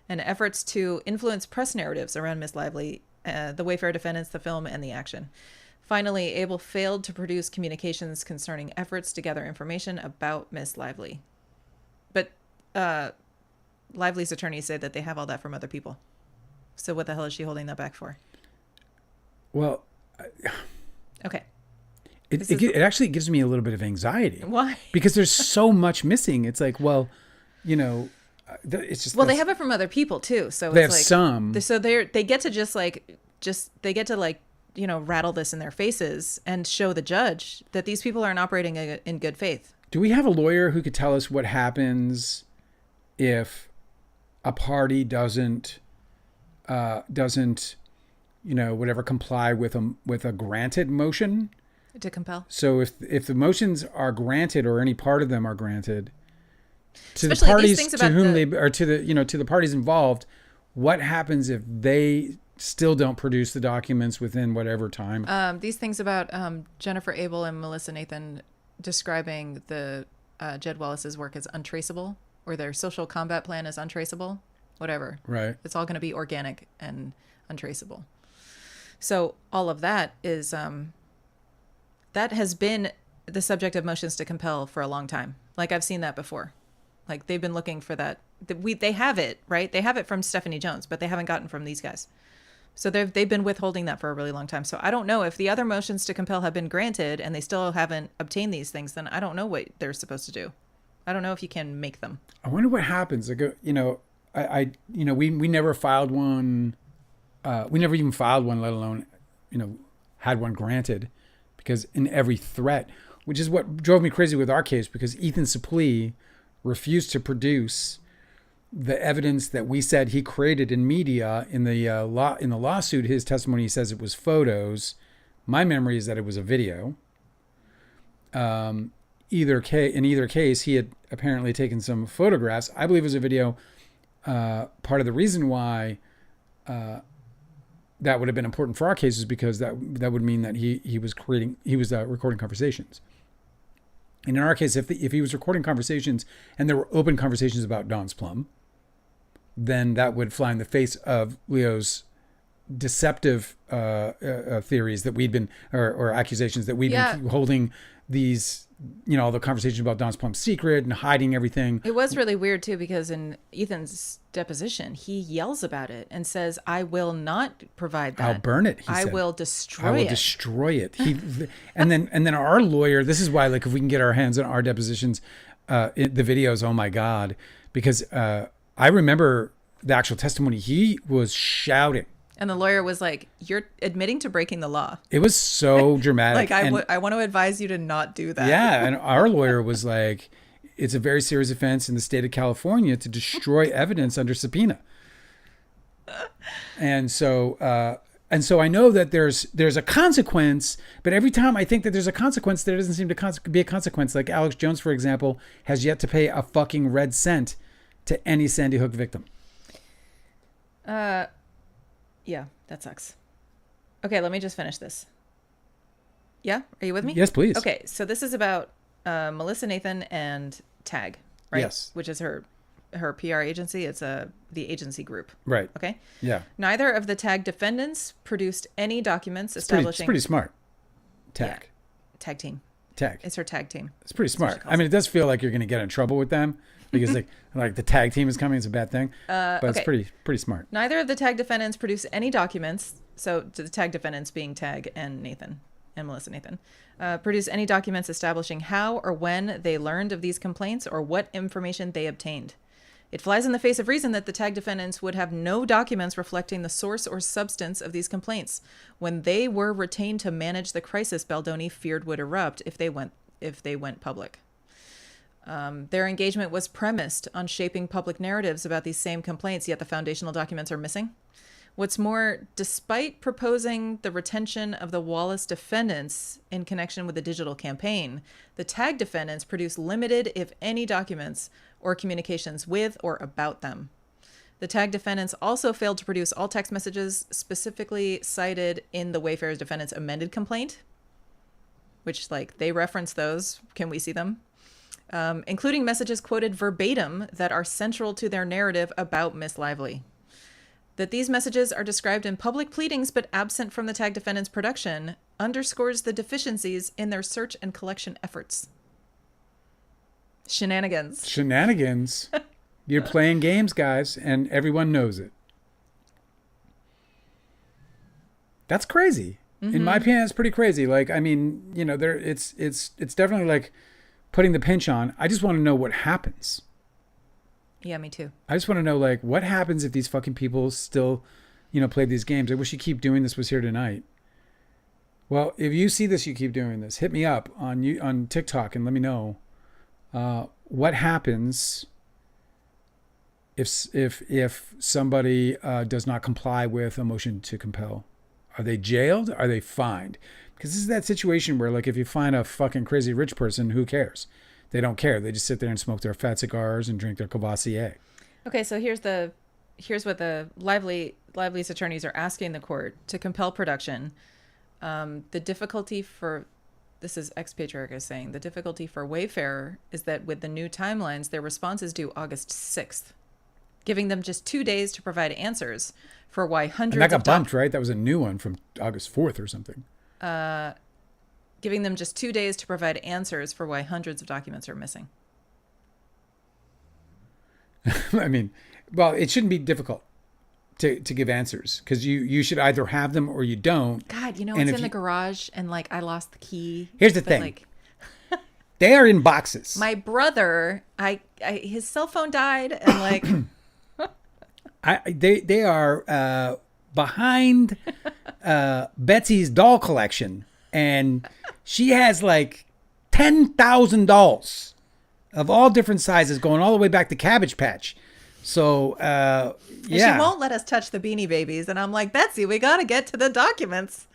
and efforts to influence press narratives around Miss Lively, the Wayfair defendants, the film, and the action. Finally, Abel failed to produce communications concerning efforts to gather information about Miss Lively. But Lively's attorneys say that they have all that from other people. So what the hell is she holding that back for? Well, okay. It actually gives me a little bit of anxiety. Why? Because there's so much missing. It's it's just. Well, they have it from other people too. So they have some. So they get to rattle this in their faces and show the judge that these people aren't operating in good faith. Do we have a lawyer who could tell us what happens if a party doesn't comply with a granted motion? To compel. So if the motions are granted, or any part of them are granted to Especially the parties to whom to the parties involved, what happens if they still don't produce the documents within whatever time? These things about Jennifer Abel and Melissa Nathan describing the Jed Wallace's work as untraceable, or their social combat plan as untraceable, whatever. Right. It's all going to be organic and untraceable. So all of that is that has been the subject of motions to compel for a long time. I've seen that before. They've been looking for that. They have it, right? They have it from Stephanie Jones, but they haven't gotten from these guys. So they've been withholding that for a really long time. So I don't know if the other motions to compel have been granted and they still haven't obtained these things. Then I don't know what they're supposed to do. I don't know if you can make them. I wonder what happens. We never filed one. We never even filed one, let alone, had one granted, because in every threat, which is what drove me crazy with our case, because Ethan Suplee refused to produce the evidence that we said he created in media. In the lawsuit, his testimony, he says it was photos. My memory is that it was a video. In either case, he had apparently taken some photographs. I believe it was a video. Part of the reason why that would have been important for our case is because that would mean that he was recording conversations. And in our case, if he was recording conversations and there were open conversations about Dawn's Plum, then that would fly in the face of Leo's deceptive theories that we'd been, or accusations that we'd been holding these, all the conversations about Dawn's Plum secret and hiding everything. It was really weird too, because in Ethan's deposition, he yells about it and says, "I will not provide that. I'll burn it." I will destroy it. And then our lawyer. This is why, if we can get our hands on our depositions, the videos. Oh my God, because I remember the actual testimony, he was shouting. And the lawyer was like, "You're admitting to breaking the law." It was so dramatic. Like, I want to advise you to not do that. Yeah, and our lawyer was like, it's a very serious offense in the state of California to destroy evidence under subpoena. And so I know that there's a consequence, but every time I think that there's a consequence, there doesn't seem to be a consequence. Like Alex Jones, for example, has yet to pay a fucking red cent to any Sandy Hook victim. Yeah, that sucks. Okay, let me just finish this. Yeah? Are you with me? Yes, please. Okay, so this is about Melissa Nathan and TAG, right? Yes. Which is her PR agency. It's the agency group. Right. Okay? Yeah. Neither of the TAG defendants produced any documents establishing... It's pretty smart. TAG. Yeah. TAG team. TAG. It's her TAG team. It's pretty smart. I mean, it does feel like you're going to get in trouble with them because like the tag team is coming. It's a bad thing, but okay. It's pretty smart. Neither of the TAG defendants produced any documents. So the TAG defendants being TAG and Nathan and Melissa Nathan, produced any documents establishing how or when they learned of these complaints or what information they obtained. It flies in the face of reason that the TAG defendants would have no documents reflecting the source or substance of these complaints when they were retained to manage the crisis Baldoni feared would erupt if they went public. Their engagement was premised on shaping public narratives about these same complaints, yet the foundational documents are missing. What's more, despite proposing the retention of the Wallace defendants in connection with the digital campaign, the TAG defendants produced limited, if any, documents or communications with or about them. The TAG defendants also failed to produce all text messages specifically cited in the Wayfarer's defendants' amended complaint, which, like, they reference those. Can we see them? Including messages quoted verbatim that are central to their narrative about Miss Lively. That these messages are described in public pleadings but absent from the TAG defendants' production underscores the deficiencies in their search and collection efforts. Shenanigans. You're playing games, guys, and everyone knows it. That's crazy. Mm-hmm. In my opinion, it's pretty crazy. Like, I mean, you know, it's definitely like putting the pinch on. I just want to know what happens. Yeah, me too. I just want to know, like, what happens if these fucking people still, you know, play these games. I wish you keep doing this was here tonight. Well, if you see this, you keep doing this. Hit me up on TikTok and let me know what happens if somebody does not comply with a motion to compel. Are they jailed? Are they fined? Because this is that situation where, like, if you find a fucking crazy rich person, who cares? They don't care. They just sit there and smoke their fat cigars and drink their Cavassier. Okay, so here's what the Lively's attorneys are asking the court to compel production. The difficulty for, this is ex-patriarch is saying, the difficulty for Wayfarer is that with the new timelines, their response is due August 6th, giving them just 2 days to provide answers for why hundreds and that got bumped, right? That was a new one from August 4th or something. Giving them just 2 days to provide answers for why hundreds of documents are missing. I mean, well, it shouldn't be difficult to give answers because you should either have them or you don't. God, you know, it's in the garage and, like, I lost the key. Here's the thing. Like, they are in boxes. My brother, his cell phone died and, like... They are behind Betsy's doll collection. And she has like 10,000 dolls of all different sizes going all the way back to Cabbage Patch. So, yeah. And she won't let us touch the Beanie Babies. And I'm like, Betsy, we got to get to the documents.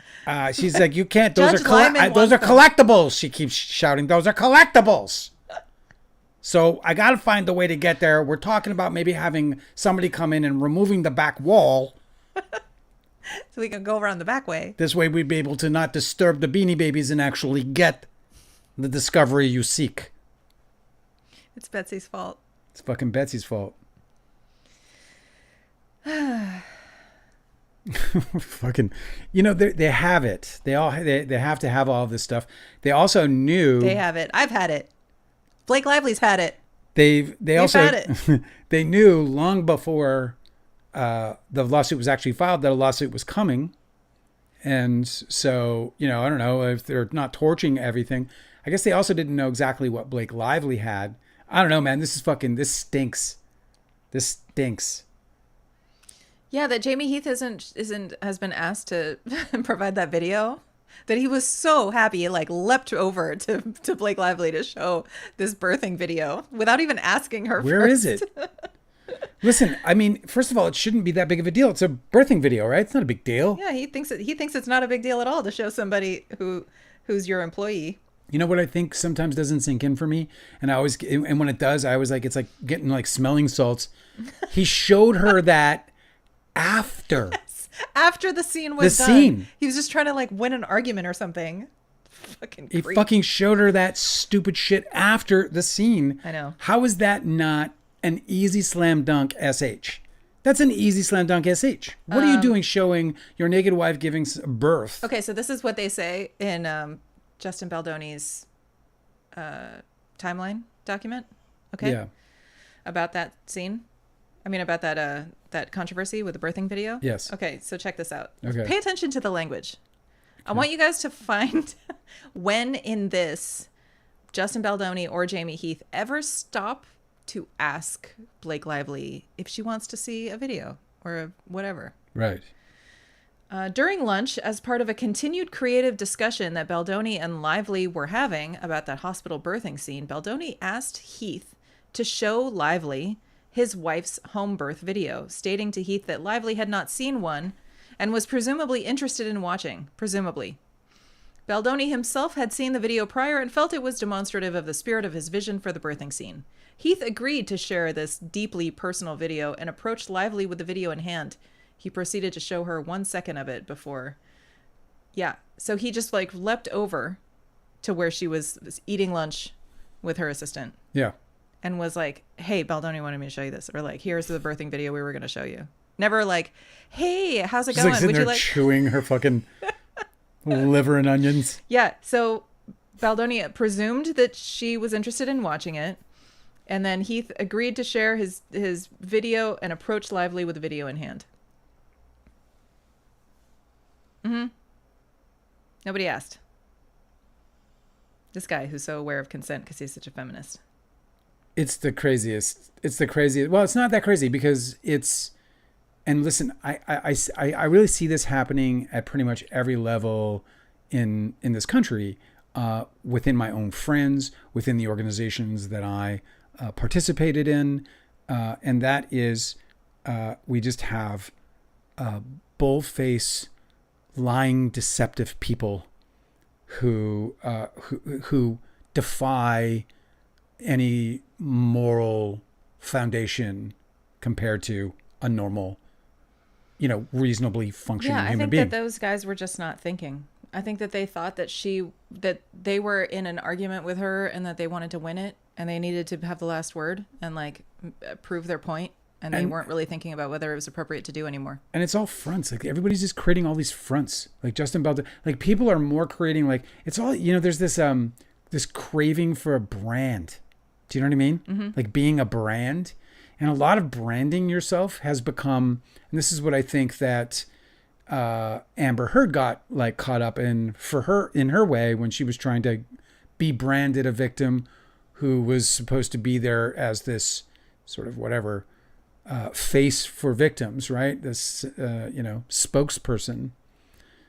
She's like, you can't. Those are collectibles. She keeps shouting, those are collectibles. So I got to find the way to get there. We're talking about maybe having somebody come in and removing the back wall. So we can go around the back way. This way we'd be able to not disturb the Beanie Babies and actually get the discovery you seek. It's Betsy's fault. It's fucking Betsy's fault. Fucking, you know, they have it. They have to have all of this stuff. They also knew. They have it. I've had it. Blake Lively's had it. They also had it. They knew long before the lawsuit was actually filed that a lawsuit was coming. And so, you know, I don't know if they're not torching everything. I guess they also didn't know exactly what Blake Lively had. I don't know, man. This stinks. This stinks. Yeah, that Jamie Heath has been asked to provide that video. That he was so happy, he like leapt over to Blake Lively to show this birthing video without even asking her. Where is it? Listen, I mean, first of all, it shouldn't be that big of a deal. It's a birthing video, right? It's not a big deal. Yeah, he thinks it's not a big deal at all to show somebody who's your employee. You know what I think sometimes doesn't sink in for me, and when it does, I always like, it's like getting like smelling salts. He showed her that after. After the scene was done. He was just trying to like win an argument or something. He fucking showed her that stupid shit after the scene. I know. How is that not an easy slam dunk SH? That's an easy slam dunk SH. What are you doing showing your naked wife giving birth? Okay, so this is what they say in Justin Baldoni's timeline document. Okay. Yeah. About that scene. I mean, about that controversy with the birthing video? Yes. Okay, so check this out. Okay. Pay attention to the language. Okay. I want you guys to find when in this Justin Baldoni or Jamie Heath ever stop to ask Blake Lively if she wants to see a video or whatever. Right. During lunch, as part of a continued creative discussion that Baldoni and Lively were having about that hospital birthing scene, Baldoni asked Heath to show Lively his wife's home birth video, stating to Heath that Lively had not seen one and was presumably interested in watching. Presumably. Baldoni himself had seen the video prior and felt it was demonstrative of the spirit of his vision for the birthing scene. Heath agreed to share this deeply personal video and approached Lively with the video in hand. He proceeded to show her 1 second of it before. Yeah, so he just like leapt over to where she was eating lunch with her assistant. Yeah. And was like, hey, Baldoni wanted me to show you this. Or like, here's the birthing video we were going to show you. Never like, hey, how's it She's going? Like, would you like chewing her fucking liver and onions? Yeah. So Baldoni presumed that she was interested in watching it. And then Heath agreed to share his video and approached Lively with the video in hand. Mm-hmm. Nobody asked. This guy who's so aware of consent because he's such a feminist. It's the craziest. Well, it's not that crazy because it's, and listen, I really see this happening at pretty much every level in this country, within my own friends, within the organizations that I participated in. And that is, we just have bullface, lying, deceptive people who defy any moral foundation compared to a normal, reasonably functioning human being. I think that those guys were just not thinking. I think that they thought that they were in an argument with her and that they wanted to win it and they needed to have the last word and like prove their point. And they weren't really thinking about whether it was appropriate to do anymore. And it's all fronts. Like everybody's just creating all these fronts. Like Justin Baldoni, like people are more creating like it's all, there's this craving for a brand. Do you know what I mean? Mm-hmm. Like being a brand. And a lot of branding yourself has become, and this is what I think that Amber Heard got like caught up in in her way when she was trying to be branded a victim who was supposed to be there as this sort of whatever face for victims, right? This, spokesperson.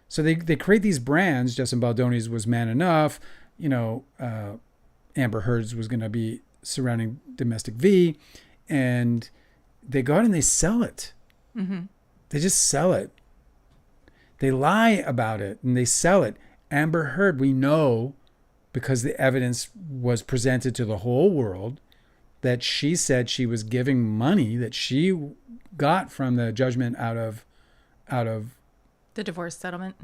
So they create these brands. Justin Baldoni's was Man Enough. Amber Heard's was going to be Surrounding Domestic V. And they go out and they sell it. Mm-hmm. They just sell it. They lie about it and they sell it. Amber Heard, we know, because the evidence was presented to the whole world, that she said she was giving money that she got from the judgment out of the divorce settlement.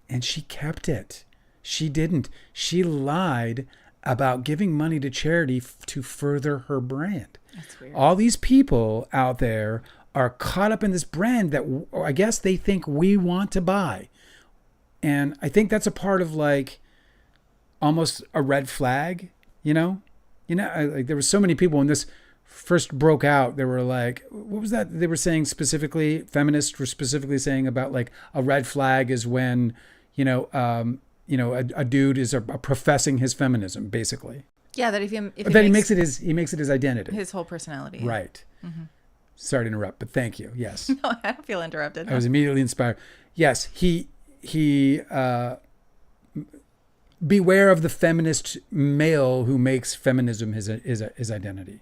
And she kept it. She didn't. She lied about giving money to charity to further her brand. That's weird. All these people out there are caught up in this brand that I guess they think we want to buy. And I think that's a part of like almost a red flag, like there were so many people when this first broke out, they were like, what was that? They were saying specifically, feminists were specifically saying about like a red flag is when, a dude is professing his feminism, basically. Yeah, that if he makes it his identity, his whole personality. Right. Mm-hmm. Sorry to interrupt, but thank you. Yes. No, I don't feel interrupted. I was immediately inspired. Yes, he beware of the feminist male who makes feminism his identity.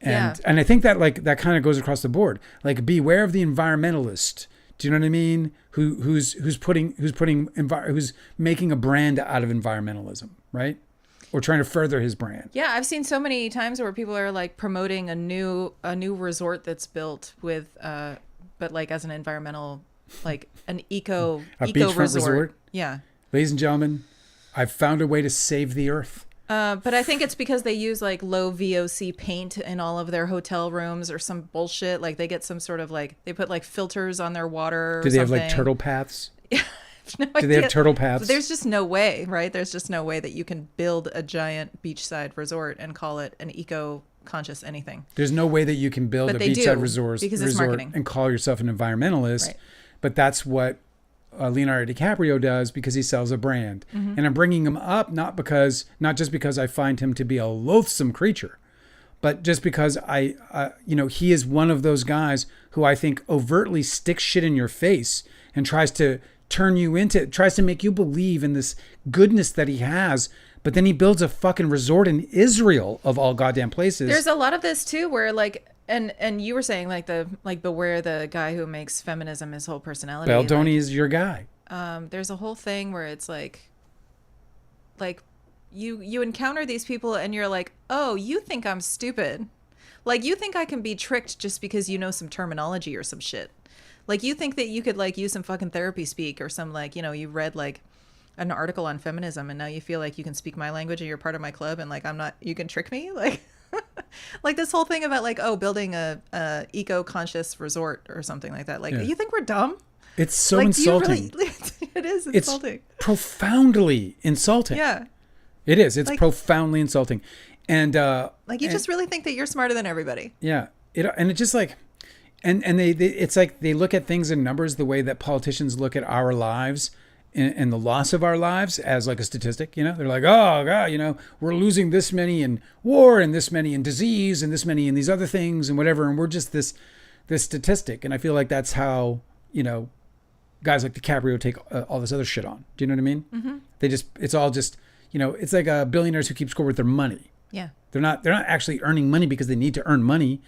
And I think that like that kind of goes across the board. Like beware of the environmentalist. Do you know what I mean? Who's making a brand out of environmentalism, right? Or trying to further his brand. Yeah, I've seen so many times where people are like promoting a new resort that's built with but like as an environmental, like an eco resort. Yeah. Ladies and gentlemen, I've found a way to save the earth. But I think it's because they use like low VOC paint in all of their hotel rooms or some bullshit. Like they get some sort of like, they put like filters on their water or Do they something. have like turtle paths? Yeah. No Do they have turtle paths? There's just no way, right? There's just no way that you can build a giant beachside resort and call it an eco-conscious anything. There's no way that you can build a beachside resort and call yourself an environmentalist. Right. But that's what Leonardo DiCaprio does because he sells a brand. Mm-hmm. And I'm bringing him up not just because I find him to be a loathsome creature, but just because he is one of those guys who I think overtly sticks shit in your face and tries to make you believe in this goodness that he has. But then he builds a fucking resort in Israel of all goddamn places. There's a lot of this too, where like, and you were saying beware the guy who makes feminism his whole personality. Baldoni is your guy. There's a whole thing where it's like you encounter these people and you're like, oh, you think I'm stupid. Like you think I can be tricked just because you know some terminology or some shit. Like you think that you could like use some fucking therapy speak or some like, you read like an article on feminism and now you feel like you can speak my language and you're part of my club and like you can trick me? Like like this whole thing about like, oh, building a eco-conscious resort or something like that. Like, you think we're dumb? It's so like, insulting. It is insulting. It's profoundly insulting. Yeah. It is. It's like, profoundly insulting. And like you just really think that you're smarter than everybody. Yeah. And it's just like and they it's like they look at things in numbers the way that politicians look at our lives and the loss of our lives as like a statistic. They're like, oh God, we're losing this many in war and this many in disease and this many in these other things and whatever, and we're just this statistic. And I feel like that's how guys like DiCaprio take all this other shit on. Do you know what I mean? Mm-hmm. It's all just it's like billionaires who keep score with their money. Yeah, they're not actually earning money because they need to earn money.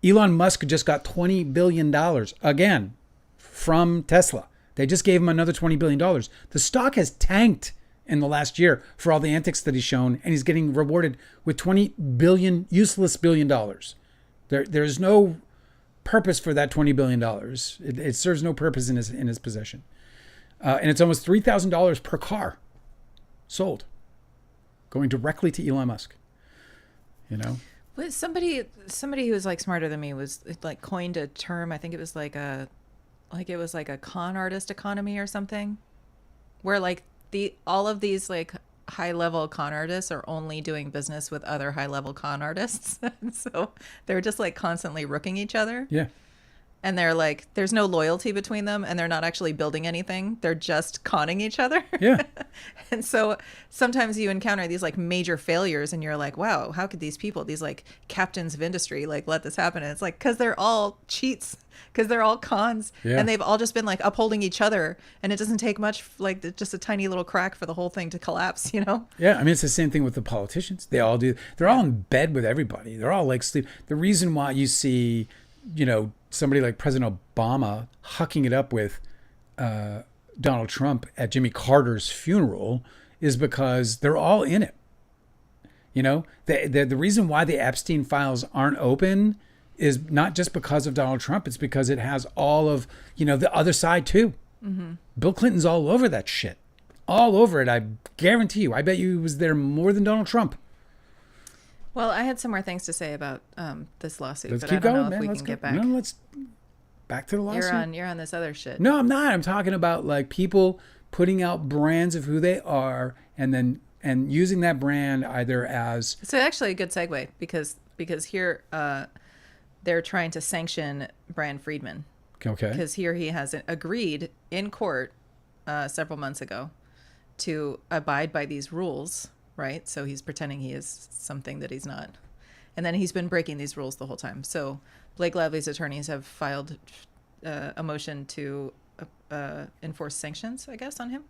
Elon Musk just got $20 billion again from Tesla. They just gave him another $20 billion. The stock has tanked in the last year for all the antics that he's shown, and he's getting rewarded with useless $20 billion. There's no purpose for that $20 billion. It serves no purpose in his possession. And it's almost $3,000 per car sold, going directly to Elon Musk. But somebody who was like smarter than me was like coined a term. I think it was like a con artist economy or something, where like all of these like high level con artists are only doing business with other high level con artists. And so they're just like constantly rooking each other. Yeah. And they're like, there's no loyalty between them and they're not actually building anything. They're just conning each other. Yeah. And so sometimes you encounter these like major failures and you're like, wow, how could these people, these like captains of industry, like let this happen? And it's like, cause they're all cheats, cause they're all cons. Yeah. And they've all just been like upholding each other. And it doesn't take much, like just a tiny little crack for the whole thing to collapse, Yeah. I mean, it's the same thing with the politicians. They all do. They're all in bed with everybody. They're all like sleep. The reason why you see, somebody like President Obama hucking it up with Donald Trump at Jimmy Carter's funeral is because they're all in it. The reason why the Epstein files aren't open is not just because of Donald Trump. It's because it has all of, the other side too. Mm-hmm. Bill Clinton's all over that shit. All over it. I guarantee you. I bet you he was there more than Donald Trump. Well, I had some more things to say about this lawsuit, let's but keep I don't going, know man. if we let's can go. get back. No, let's back to the lawsuit. You're on this other shit. No, I'm not. I'm talking about like people putting out brands of who they are and using that brand either as. So actually a good segue because here they're trying to sanction Brian Friedman. Okay. Because here he has agreed in court several months ago to abide by these rules. Right. So he's pretending he is something that he's not. And then he's been breaking these rules the whole time. So Blake Lively's attorneys have filed a motion to enforce sanctions, I guess, on him.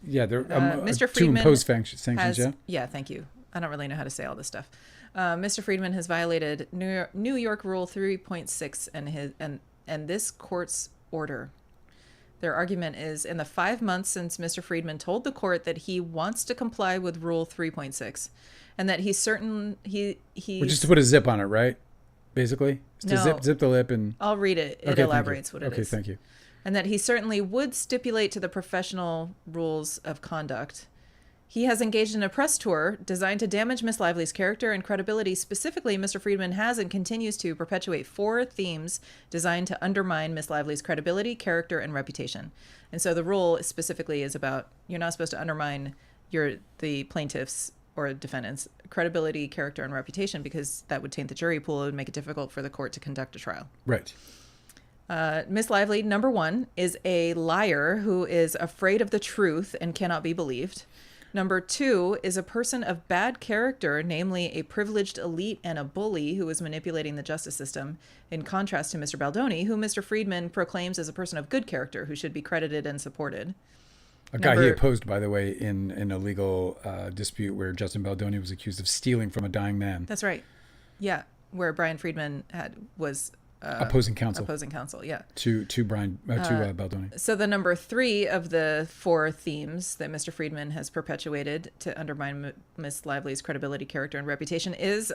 Yeah, they're Mr. Friedman to impose sanctions. Yeah, thank you. I don't really know how to say all this stuff. Mr. Friedman has violated New York Rule 3.6 and this court's order. Their argument is, in the 5 months since Mr. Friedman told the court that he wants to comply with Rule 3.6, and that he's certain he's just to put a zip on it, right? Basically, just to zip the lip and. I'll read it. It elaborates what it is. Okay, thank you. And that he certainly would stipulate to the professional rules of conduct. He has engaged in a press tour designed to damage Miss Lively's character and credibility. Specifically, Mr. Friedman has and continues to perpetuate 4 themes designed to undermine Miss Lively's credibility, character, and reputation. And so the rule specifically is about you're not supposed to undermine the plaintiff's or defendant's credibility, character, and reputation, because that would taint the jury pool. It would make it difficult for the court to conduct a trial. Right. Miss Lively, number 1, is a liar who is afraid of the truth and cannot be believed. Number 2 is a person of bad character, namely a privileged elite and a bully who is manipulating the justice system, in contrast to Mr. Baldoni, who Mr. Friedman proclaims as a person of good character who should be credited and supported. A guy he opposed, by the way, in a legal dispute where Justin Baldoni was accused of stealing from a dying man. That's right. Yeah, where Brian Friedman was opposing counsel. Yeah. To Baldoni. So the number 3 of the 4 themes that Mr. Friedman has perpetuated to undermine Miss Lively's credibility, character, and reputation is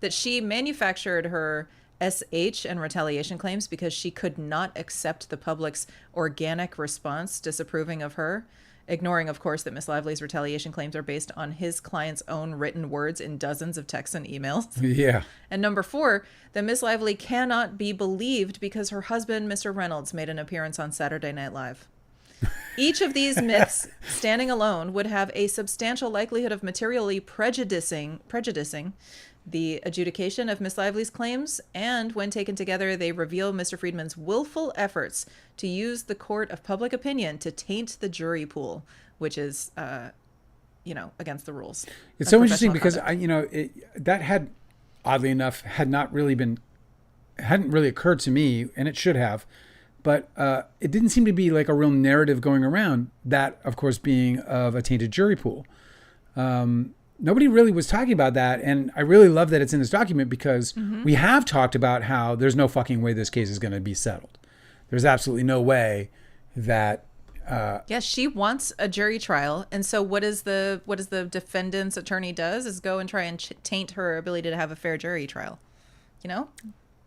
she manufactured her SH and retaliation claims because she could not accept the public's organic response disapproving of her, ignoring, of course, that Miss Lively's retaliation claims are based on his client's own written words in dozens of texts and emails. Yeah. And number 4, that Miss Lively cannot be believed because her husband, Mr. Reynolds, made an appearance on Saturday Night Live. Each of these myths, standing alone, would have a substantial likelihood of materially prejudicing the adjudication of Miss Lively's claims, and when taken together, they reveal Mr. Friedman's willful efforts to use the court of public opinion to taint the jury pool, which is, against the rules. It's so interesting because that had, oddly enough, hadn't really occurred to me, and it should have, but it didn't seem to be like a real narrative going around. That, of course, being of a tainted jury pool. Nobody really was talking about that. And I really love that it's in this document because we have talked about how there's no fucking way this case is going to be settled. There's absolutely no way that. Yes, she wants a jury trial. And so what is the defendant's attorney does is go and try and taint her ability to have a fair jury trial.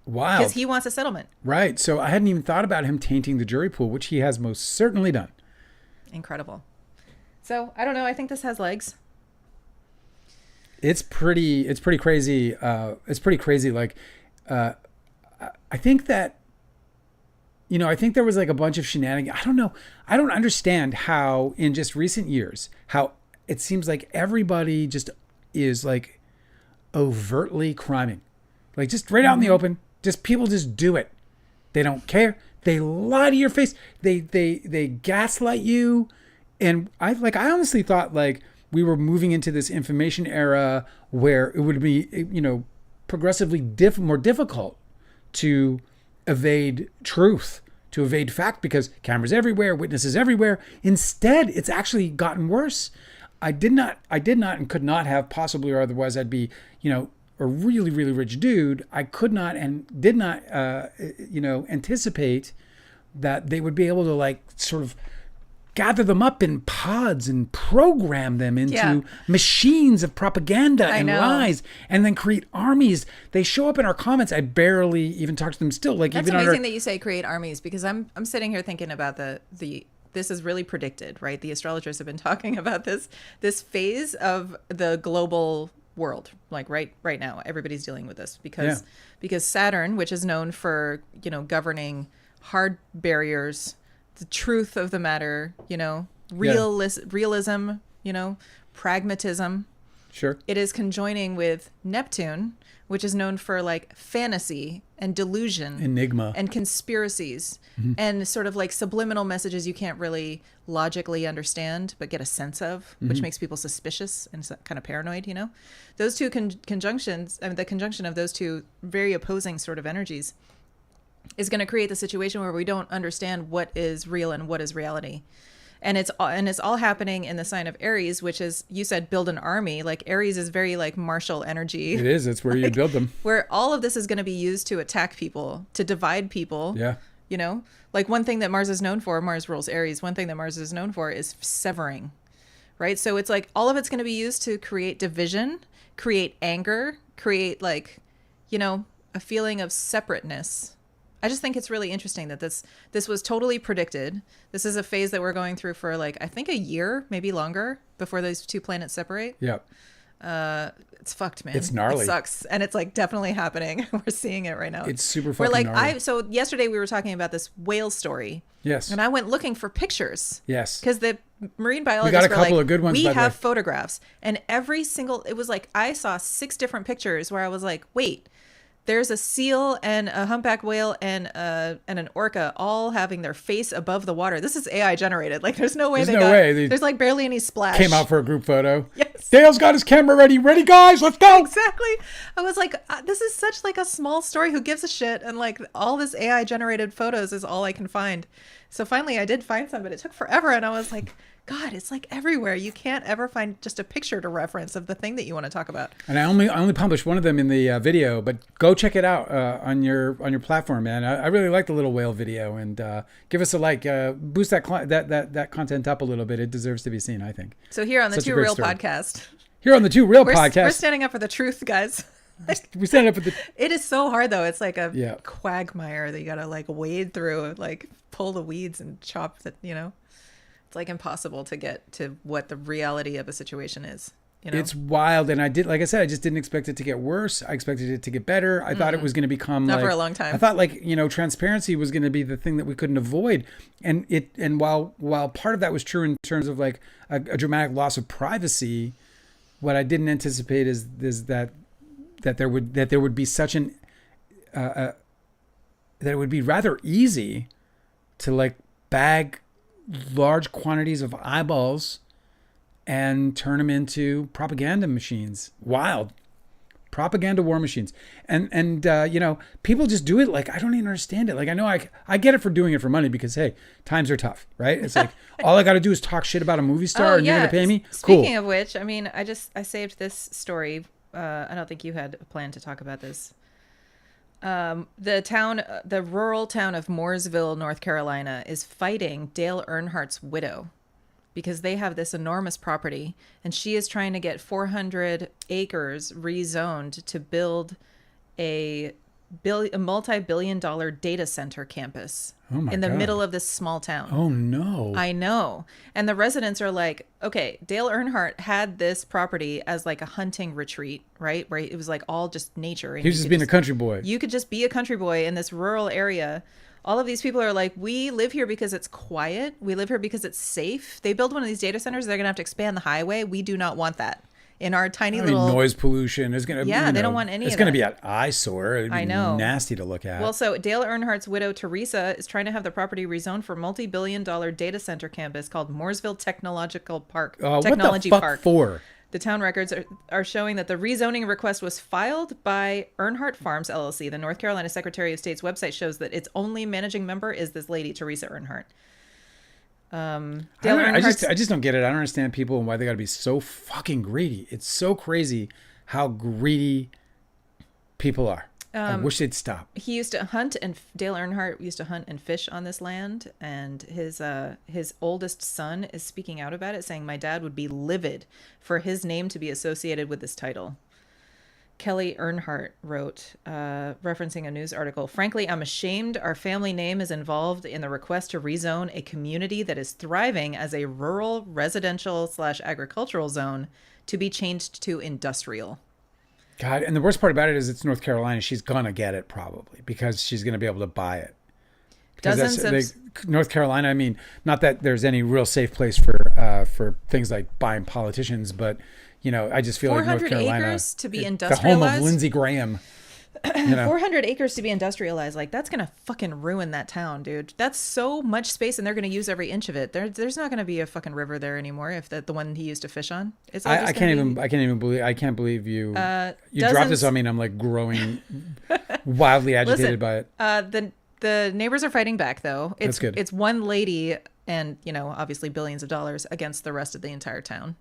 Wow. Because he wants a settlement. Right. So I hadn't even thought about him tainting the jury pool, which he has most certainly done. Incredible. So I don't know. I think this has legs. It's pretty crazy. It's pretty crazy. Like, I think that, I think there was like a bunch of shenanigans. I don't know. I don't understand how in just recent years, how it seems like everybody just is like overtly criming, like just right out in the open. Just people just do it. They don't care. They lie to your face. They gaslight you. And I honestly thought like we were moving into this information era where it would be, progressively more difficult to evade truth, to evade fact, because cameras everywhere, witnesses everywhere. Instead, it's actually gotten worse. I did not and could not have possibly, or otherwise I'd be, a really, really rich dude. I could not and did not, anticipate that they would be able to like sort of gather them up in pods and program them into machines of propaganda and lies, and then create armies. They show up in our comments. I barely even talk to them still. Like, that's even amazing that you say create armies, because I'm sitting here thinking about the this is really predicted, right? The astrologers have been talking about this phase of the global world, like right now. Everybody's dealing with this because Saturn, which is known for governing hard barriers, the truth of the matter, realism, pragmatism, Sure. It is conjoining with Neptune, which is known for like fantasy and delusion, Enigma, and conspiracies, and sort of like subliminal messages you can't really logically understand but get a sense of, which makes people suspicious and kind of paranoid, you know. Those two conjunctions, I mean, the conjunction of those two very opposing sort of energies is going to create the situation where we don't understand what is real and what is reality. And it's all happening in the sign of Aries, which is, you said, build an army. Like Aries is very like martial energy. It is. It's where you build them. Where all of this is going to be used to attack people, to divide people. Yeah. You know, like one thing that Mars is known for, Mars rules Aries. One thing that Mars is known for is severing, right? So it's like all of it's going to be used to create division, create anger, create like, you know, a feeling of separateness. I just think it's really interesting that this was totally predicted. This is a phase that we're going through for like, I think a year, maybe longer, before those two planets separate. Yeah. It's fucked, man. It's gnarly. It sucks. And it's like definitely happening. We're seeing it right now. It's super fucking We're like, gnarly. so yesterday we were talking about this whale story. Yes. And I went looking for pictures. Yes. Because the marine biologists got a were couple like, of good ones, we by the way. have photographs. And every single, it was like, I saw 6 different pictures where I was like, wait, there's a seal and a humpback whale and an orca all having their face above the water. This is AI generated. Like, there's no way there's like barely any splash. Came out for a group photo. Yes. Dale's got his camera ready. Ready, guys? Let's go. Exactly. I was like, this is such like a small story. Who gives a shit? And like all this AI generated photos is all I can find. So finally I did find some, but it took forever. And I was like, God, it's like everywhere. You can't ever find just a picture to reference of the thing that you want to talk about. And I only published one of them in the video, but go check it out on your platform, man. I really like the little whale video, and give us a like, boost that content up a little bit. It deserves to be seen, I think. So here on the Such a Two great Real story. podcast, Here on the Two Real we're podcast, standing up for the truth, guys. we stand up for the. It is so hard though. It's like a Yeah. quagmire that you gotta like wade through, like pull the weeds and chop the, you know. It's like impossible to get to what the reality of a situation is. You know? It's wild, and I just didn't expect it to get worse. I expected it to get better. I thought it was going to become Not like, for a long time. I thought like, you know, transparency was going to be the thing that we couldn't avoid, and while part of that was true in terms of like a dramatic loss of privacy, what I didn't anticipate is that there would be such an that it would be rather easy to like bag large quantities of eyeballs and turn them into propaganda machines. Wild propaganda war machines. And you know, people just do it. Like, I don't even understand it. Like, I know I get it for doing it for money because, hey, times are tough, right? It's like, all I got to do is talk shit about a movie star and you're going to pay me. Speaking of which, I mean, I saved this story. I don't think you had a plan to talk about this. The rural town of Mooresville, North Carolina, is fighting Dale Earnhardt's widow because they have this enormous property, and she is trying to get 400 acres rezoned to build a multi-billion-dollar data center campus in the middle of this small town. Oh no. I know. And the residents are like, okay, Dale Earnhardt had this property as like a hunting retreat, right? Where it was like all just nature. And he was just being a country boy. You could just be a country boy in this rural area. All of these people are like, we live here because it's quiet. We live here because it's safe. They build one of these data centers, they're going to have to expand the highway. We do not want that. In our tiny little noise pollution is going to they don't want any it's of going to that. be an eyesore. It'd be I know. nasty to look at. Well, so Dale Earnhardt's widow Teresa is trying to have the property rezoned for multi-billion-dollar data center campus called Mooresville Technological Park. Technology what the fuck Park. for? The town records are showing that the rezoning request was filed by Earnhardt Farms LLC. The North Carolina Secretary of State's website shows that its only managing member is this lady, Teresa Earnhardt. I just don't get it. I don't understand people and why they got to be so fucking greedy. It's so crazy how greedy people are. I wish they'd stop. He used to hunt, and Dale Earnhardt used to hunt and fish on this land. And his oldest son is speaking out about it, saying, "My dad would be livid for his name to be associated with this title." Kelly Earnhardt wrote, referencing a news article, "Frankly, I'm ashamed our family name is involved in the request to rezone a community that is thriving as a rural residential/agricultural zone to be changed to industrial." God, and the worst part about it is it's North Carolina. She's going to get it probably because she's going to be able to buy it. North Carolina, I mean, not that there's any real safe place for things like buying politicians, but I just feel like North 400 Carolina, acres to be the home industrialized. of Lindsey Graham. 400 acres to be industrialized. Like, that's going to fucking ruin that town, dude. That's so much space, and they're going to use every inch of it. There's not going to be a fucking river there anymore if the one he used to fish on. It's all I can't believe you dropped this on me, and I'm like growing wildly agitated by it. The neighbors are fighting back, though. That's good. It's one lady and, obviously billions of dollars against the rest of the entire town.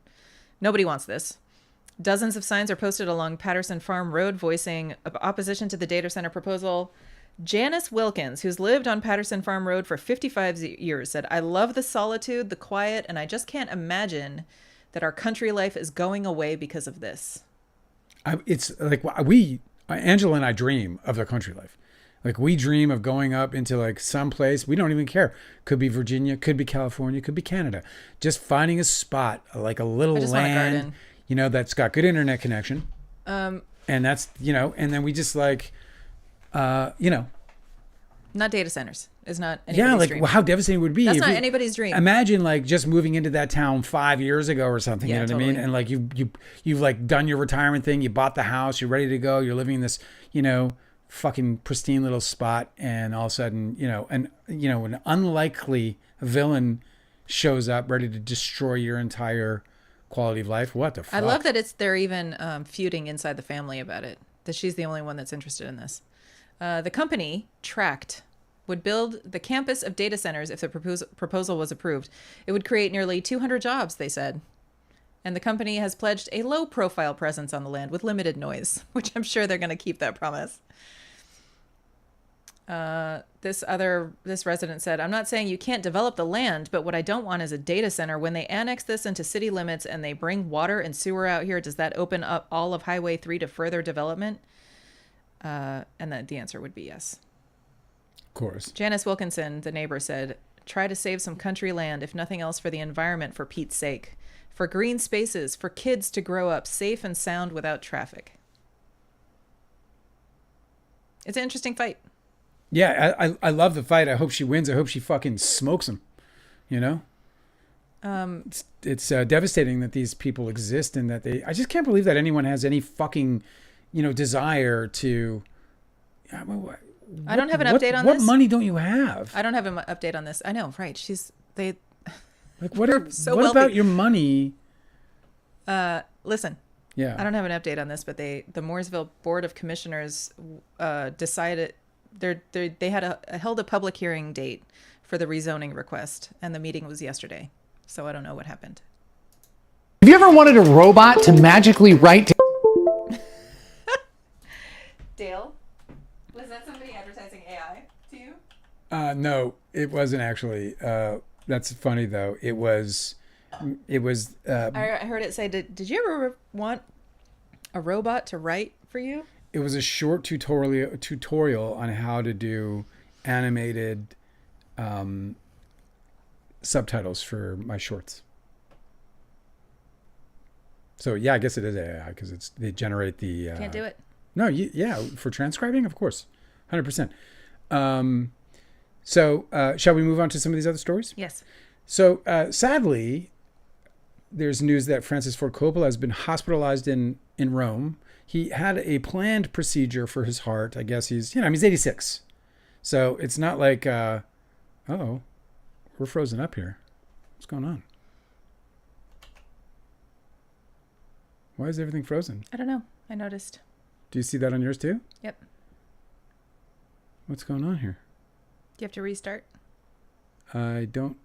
Nobody wants this. Dozens of signs are posted along Patterson Farm Road voicing opposition to the data center proposal. Janice Wilkins, who's lived on Patterson Farm Road for 55 years, said, "I love the solitude, the quiet, and I just can't imagine that our country life is going away because of this." It's like Angela and I dream of the country life. Like, we dream of going up into like some place. We don't even care. Could be Virginia, could be California, could be Canada. Just finding a spot, like a little land, that's got good internet connection. And that's, and then we just like, not data centers is not anybody's dream. Well, how devastating would it be? That's not anybody's dream. Imagine like just moving into that town 5 years ago or something. Yeah, you know what totally. I mean? And like you've like done your retirement thing. You bought the house. You're ready to go. You're living in this, fucking pristine little spot, and all of a sudden, an unlikely villain shows up ready to destroy your entire quality of life. What the fuck? I love that they're even feuding inside the family about it, that she's the only one that's interested in this. The company, Tract, would build the campus of data centers if the proposal was approved. It would create nearly 200 jobs, they said. And the company has pledged a low-profile presence on the land with limited noise, which I'm sure they're going to keep that promise. This resident said, "I'm not saying you can't develop the land, but what I don't want is a data center. When they annex this into city limits and they bring water and sewer out here, does that open up all of Highway 3 to further development?" And the answer would be yes. Of course. Janice Wilkinson, the neighbor, said, "Try to save some country land, if nothing else for the environment, for Pete's sake. For green spaces, for kids to grow up safe and sound without traffic." It's an interesting fight. Yeah, I love the fight. I hope she wins. I hope she fucking smokes him. It's devastating that these people exist, and that I just can't believe that anyone has any fucking, desire to. I don't have an update on this. What money don't you have? I don't have an update on this. I know, right? Like, what about your money? Listen. Yeah. I don't have an update on this, but the Mooresville Board of Commissioners decided they had held a public hearing date for the rezoning request, and the meeting was yesterday. So I don't know what happened. Have you ever wanted a robot to magically write? Dale, was that somebody advertising AI to you? No, it wasn't actually. That's funny though. It was. I heard it say, "Did you ever want a robot to write for you?" It was a short tutorial on how to do animated subtitles for my shorts. So yeah, I guess it is AI because they generate the. Can't do it. No, yeah, for transcribing, of course, 100%. So shall we move on to some of these other stories? Yes. So sadly, there's news that Francis Ford Coppola has been hospitalized in Rome. He had a planned procedure for his heart. I guess he's 86. So it's not like, we're frozen up here. What's going on? Why is everything frozen? I don't know. I noticed. Do you see that on yours too? Yep. What's going on here? Do you have to restart? I don't.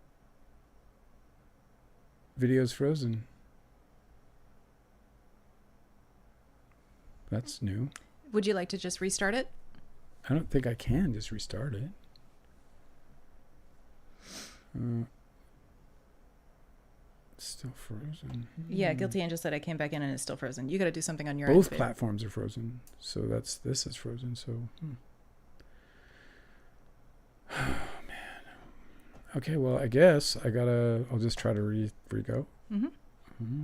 Video's frozen. That's new. Would you like to just restart it? I don't think I can just restart it. It's still frozen. Yeah, Guilty Angel said I came back in and it's still frozen. You got to do something on your Both end. platforms are frozen. So this is frozen. So, oh man. Okay, well, I guess I'll just try to re-go. Mm-hmm.